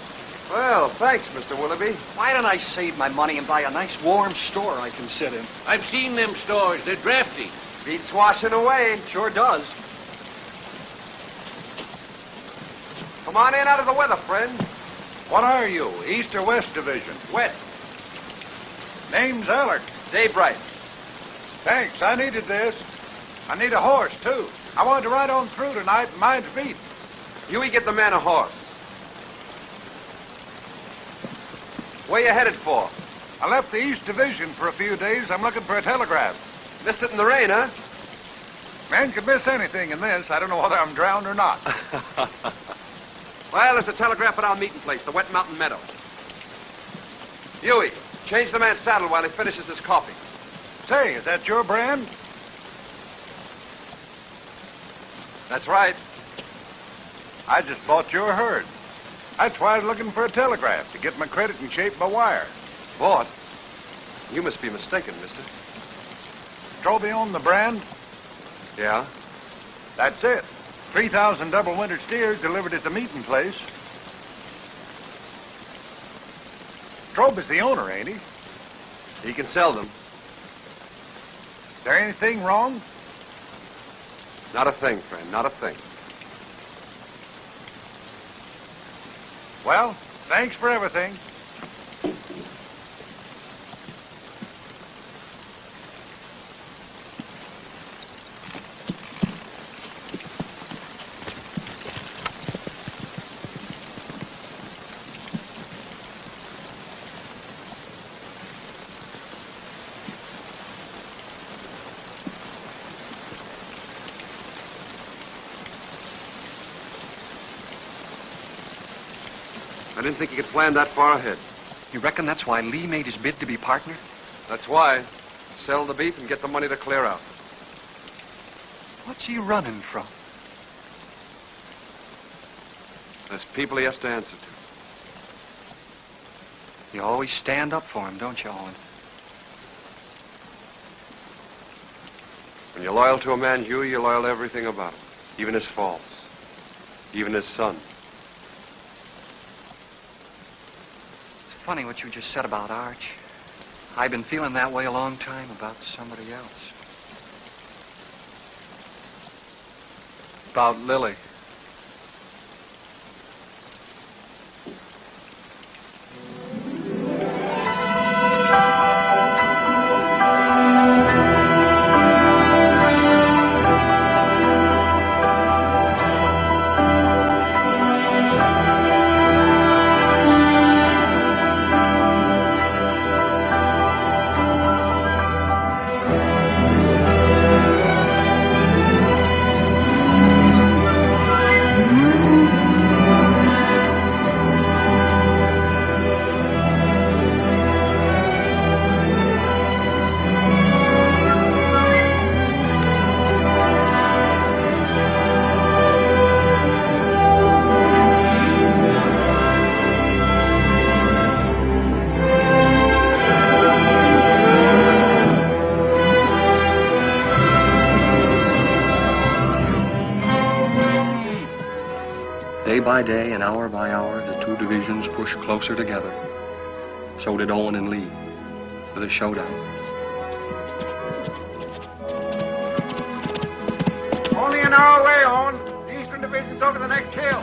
Well, thanks, Mr. Willoughby. Why don't I save my money and buy a nice warm store I can sit in? I've seen them stores. They're drafty. Beats washing away. Sure does. Come on in out of the weather, friend. What are you, East or West Division? West. Name's Allard. Dave Bright. Thanks, I needed this. I need a horse, too. I wanted to ride on through tonight, and mine's beat. Huey, get the man a horse. Where you headed for? I left the East Division for a few days. I'm looking for a telegraph. Missed it in the rain, huh? Man could miss anything in this. I don't know whether I'm drowned or not. Well, there's a telegraph at our meeting place, the Wet Mountain Meadow. Huey, change the man's saddle while he finishes his coffee. Say, is that your brand? That's right. I just bought your herd. That's why I was looking for a telegraph, to get my credit in shape by wire. Bought? You must be mistaken, mister. Stroby owned the brand? Yeah? That's it. 3,000 double-wintered steers delivered at the meeting place. Thorpe is the owner, ain't he? He can sell them. Is there anything wrong? Not a thing, friend, not a thing. Well, thanks for everything. I didn't think you could plan that far ahead. You reckon that's why Lee made his bid to be partner? That's why. Sell the beef and get the money to clear out. What's he running from? There's people he has to answer to. You always stand up for him, don't you, Owen? When you're loyal to a man, Huey, you're loyal to everything about him. Even his faults. Even his son. It's funny what you just said about Arch. I've been feeling that way a long time about somebody else. About Lily. Day by day and hour by hour, the two divisions pushed closer together. So did Owen and Lee, for the showdown. Only an hour away, Owen. The Eastern Division's over the next hill.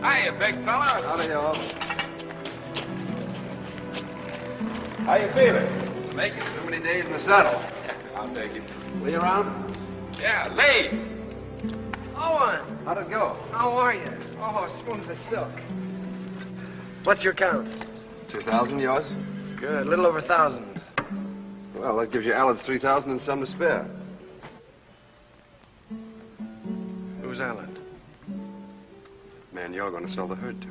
Hiya, big fella. Howdy, y'all. How you feeling? Make it. Too many days in the saddle. I'll take it. Lee around? Yeah, Lee. Owen! How'd it go? How are you? Oh, smooth as silk. What's your count? 2,000, yours? Good, a little over 1,000. Well, that gives you Alan's 3,000 and some to spare. Who's Alan? Man, you're going to sell the herd to.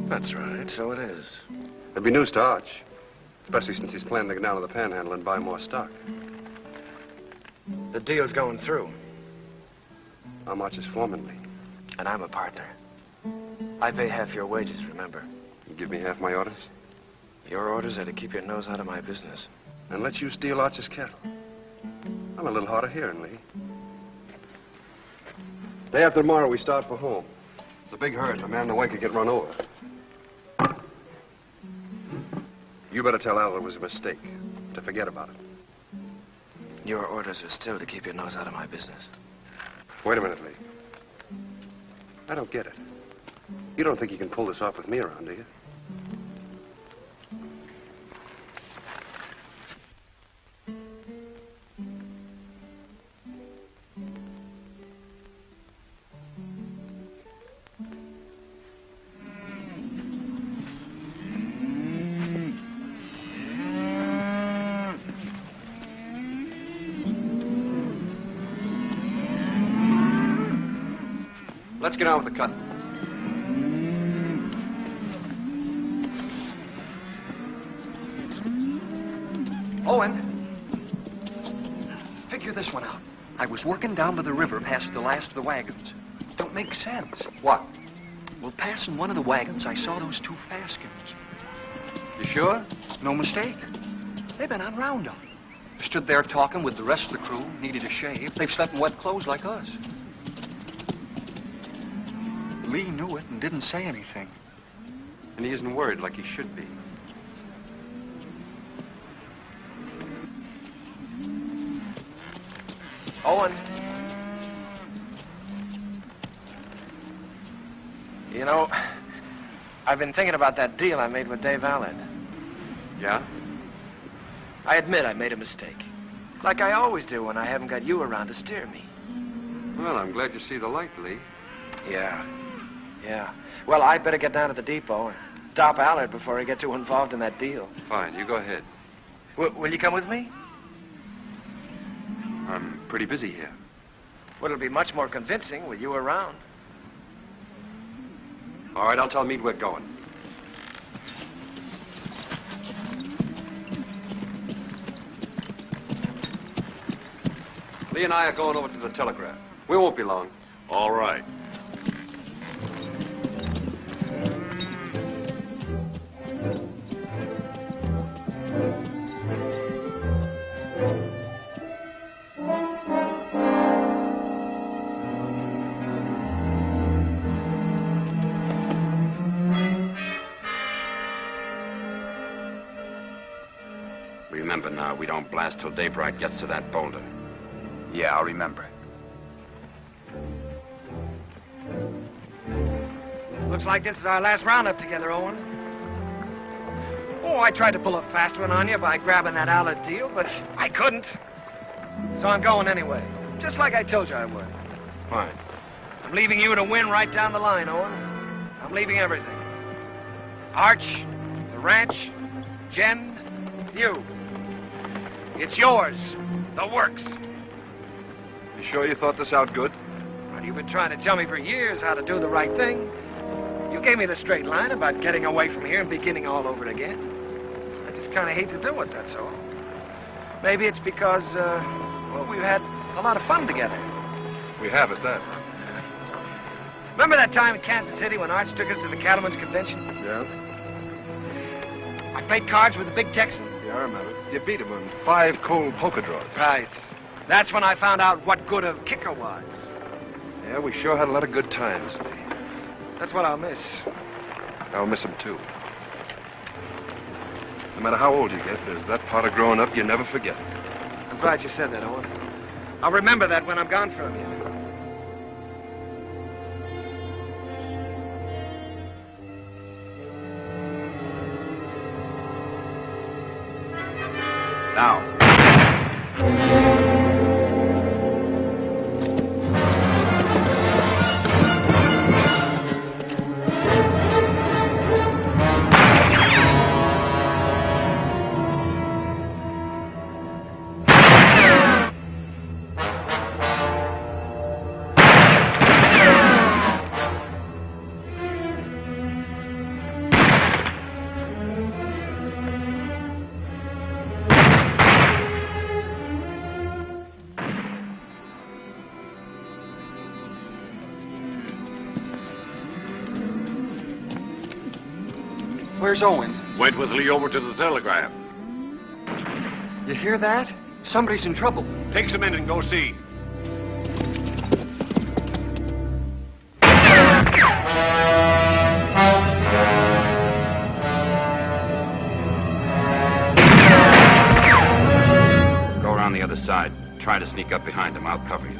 That's right, so it is. There'll be news to Arch. Especially since he's planning to go down to the Panhandle and buy more stock. The deal's going through. I'm Arch's foreman, Lee. And I'm a partner. I pay half your wages, remember? You give me half my orders? Your orders are to keep your nose out of my business. And let you steal Arch's cattle. I'm a little hard of hearing, Lee. Day after tomorrow, we start for home. It's a big herd. A man in the way could get run over. You better tell Al it was a mistake. To forget about it. Your orders are still to keep your nose out of my business. Wait a minute, Lee. I don't get it. You don't think you can pull this off with me around, do you? Let's get on with the cut. Owen, figure this one out. I was working down by the river past the last of the wagons. Don't make sense. What? Well, passing one of the wagons, I saw those two Faskins. You sure? No mistake. They've been on roundup. They stood there talking with the rest of the crew, needed a shave. They've slept in wet clothes like us. Lee knew it and didn't say anything. And he isn't worried like he should be. Owen. You know, I've been thinking about that deal I made with Dave Allard. Yeah? I admit I made a mistake. Like I always do when I haven't got you around to steer me. Well, I'm glad you see the light, Lee. Yeah. Well, I better get down to the depot and stop Allard before he gets too involved in that deal. Fine, you go ahead. Will you come with me? I'm pretty busy here. Well, it'll be much more convincing with you around. All right, I'll tell Meade we're going. Lee and I are going over to the telegraph. We won't be long. All right. Remember now, we don't blast till daybreak gets to that boulder. Yeah, I'll remember. Looks like this is our last roundup together, Owen. Oh, I tried to pull a fast one on you by grabbing that Allard deal, but I couldn't. So I'm going anyway, just like I told you I would. Fine. I'm leaving you to win right down the line, Owen. I'm leaving everything. Arch, the ranch, Jen, you. It's yours. The works. You sure you thought this out good? Well, you've been trying to tell me for years how to do the right thing. You gave me the straight line about getting away from here and beginning all over again. I just kind of hate to do it, that's all. Maybe it's because, well, we've had a lot of fun together. We have at that. Remember that time in Kansas City when Arch took us to the Cattlemen's Convention? Yeah? I played cards with the big Texan. Yeah, I remember. You beat him on 5 cold poker draws. Right. That's when I found out what good a kicker was. Yeah, we sure had a lot of good times, Lee. That's what I'll miss. I'll miss him, too. No matter how old you get, there's that part of growing up you never forget. I'm glad you said that, Owen. I'll remember that when I'm gone from you. Now. Where's Owen? Went with Lee over to the telegraph. You hear that? Somebody's in trouble. Take some in and go see. Go around the other side. Try to sneak up behind him. I'll cover you.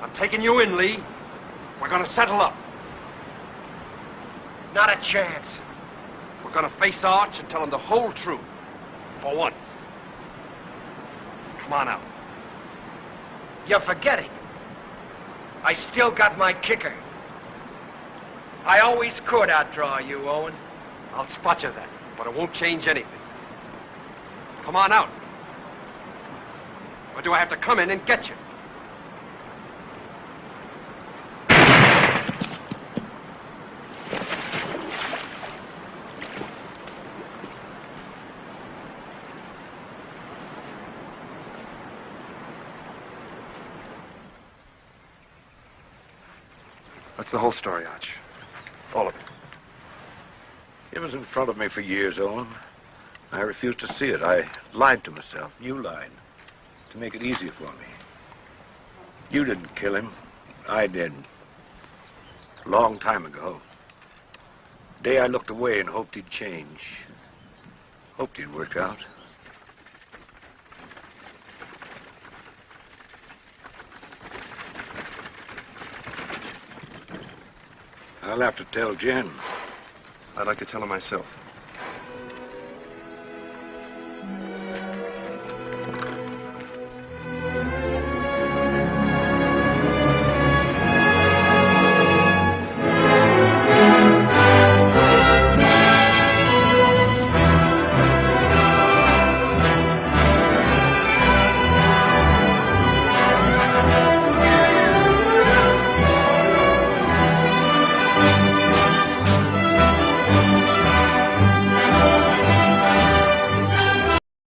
I'm taking you in, Lee. We're gonna settle up. Not a chance. We're gonna face Arch and tell him the whole truth. For once. Come on out. You're forgetting. I still got my kicker. I always could outdraw you, Owen. I'll spot you then, but it won't change anything. Come on out. Or do I have to come in and get you? That's the whole story, Arch. All of it. It was in front of me for years, Owen. I refused to see it. I lied to myself. You lied. To make it easier for me. You didn't kill him. I did. A long time ago. The day I looked away and hoped he'd change. Hoped he'd work out. I'll have to tell Jen. I'd like to tell her myself.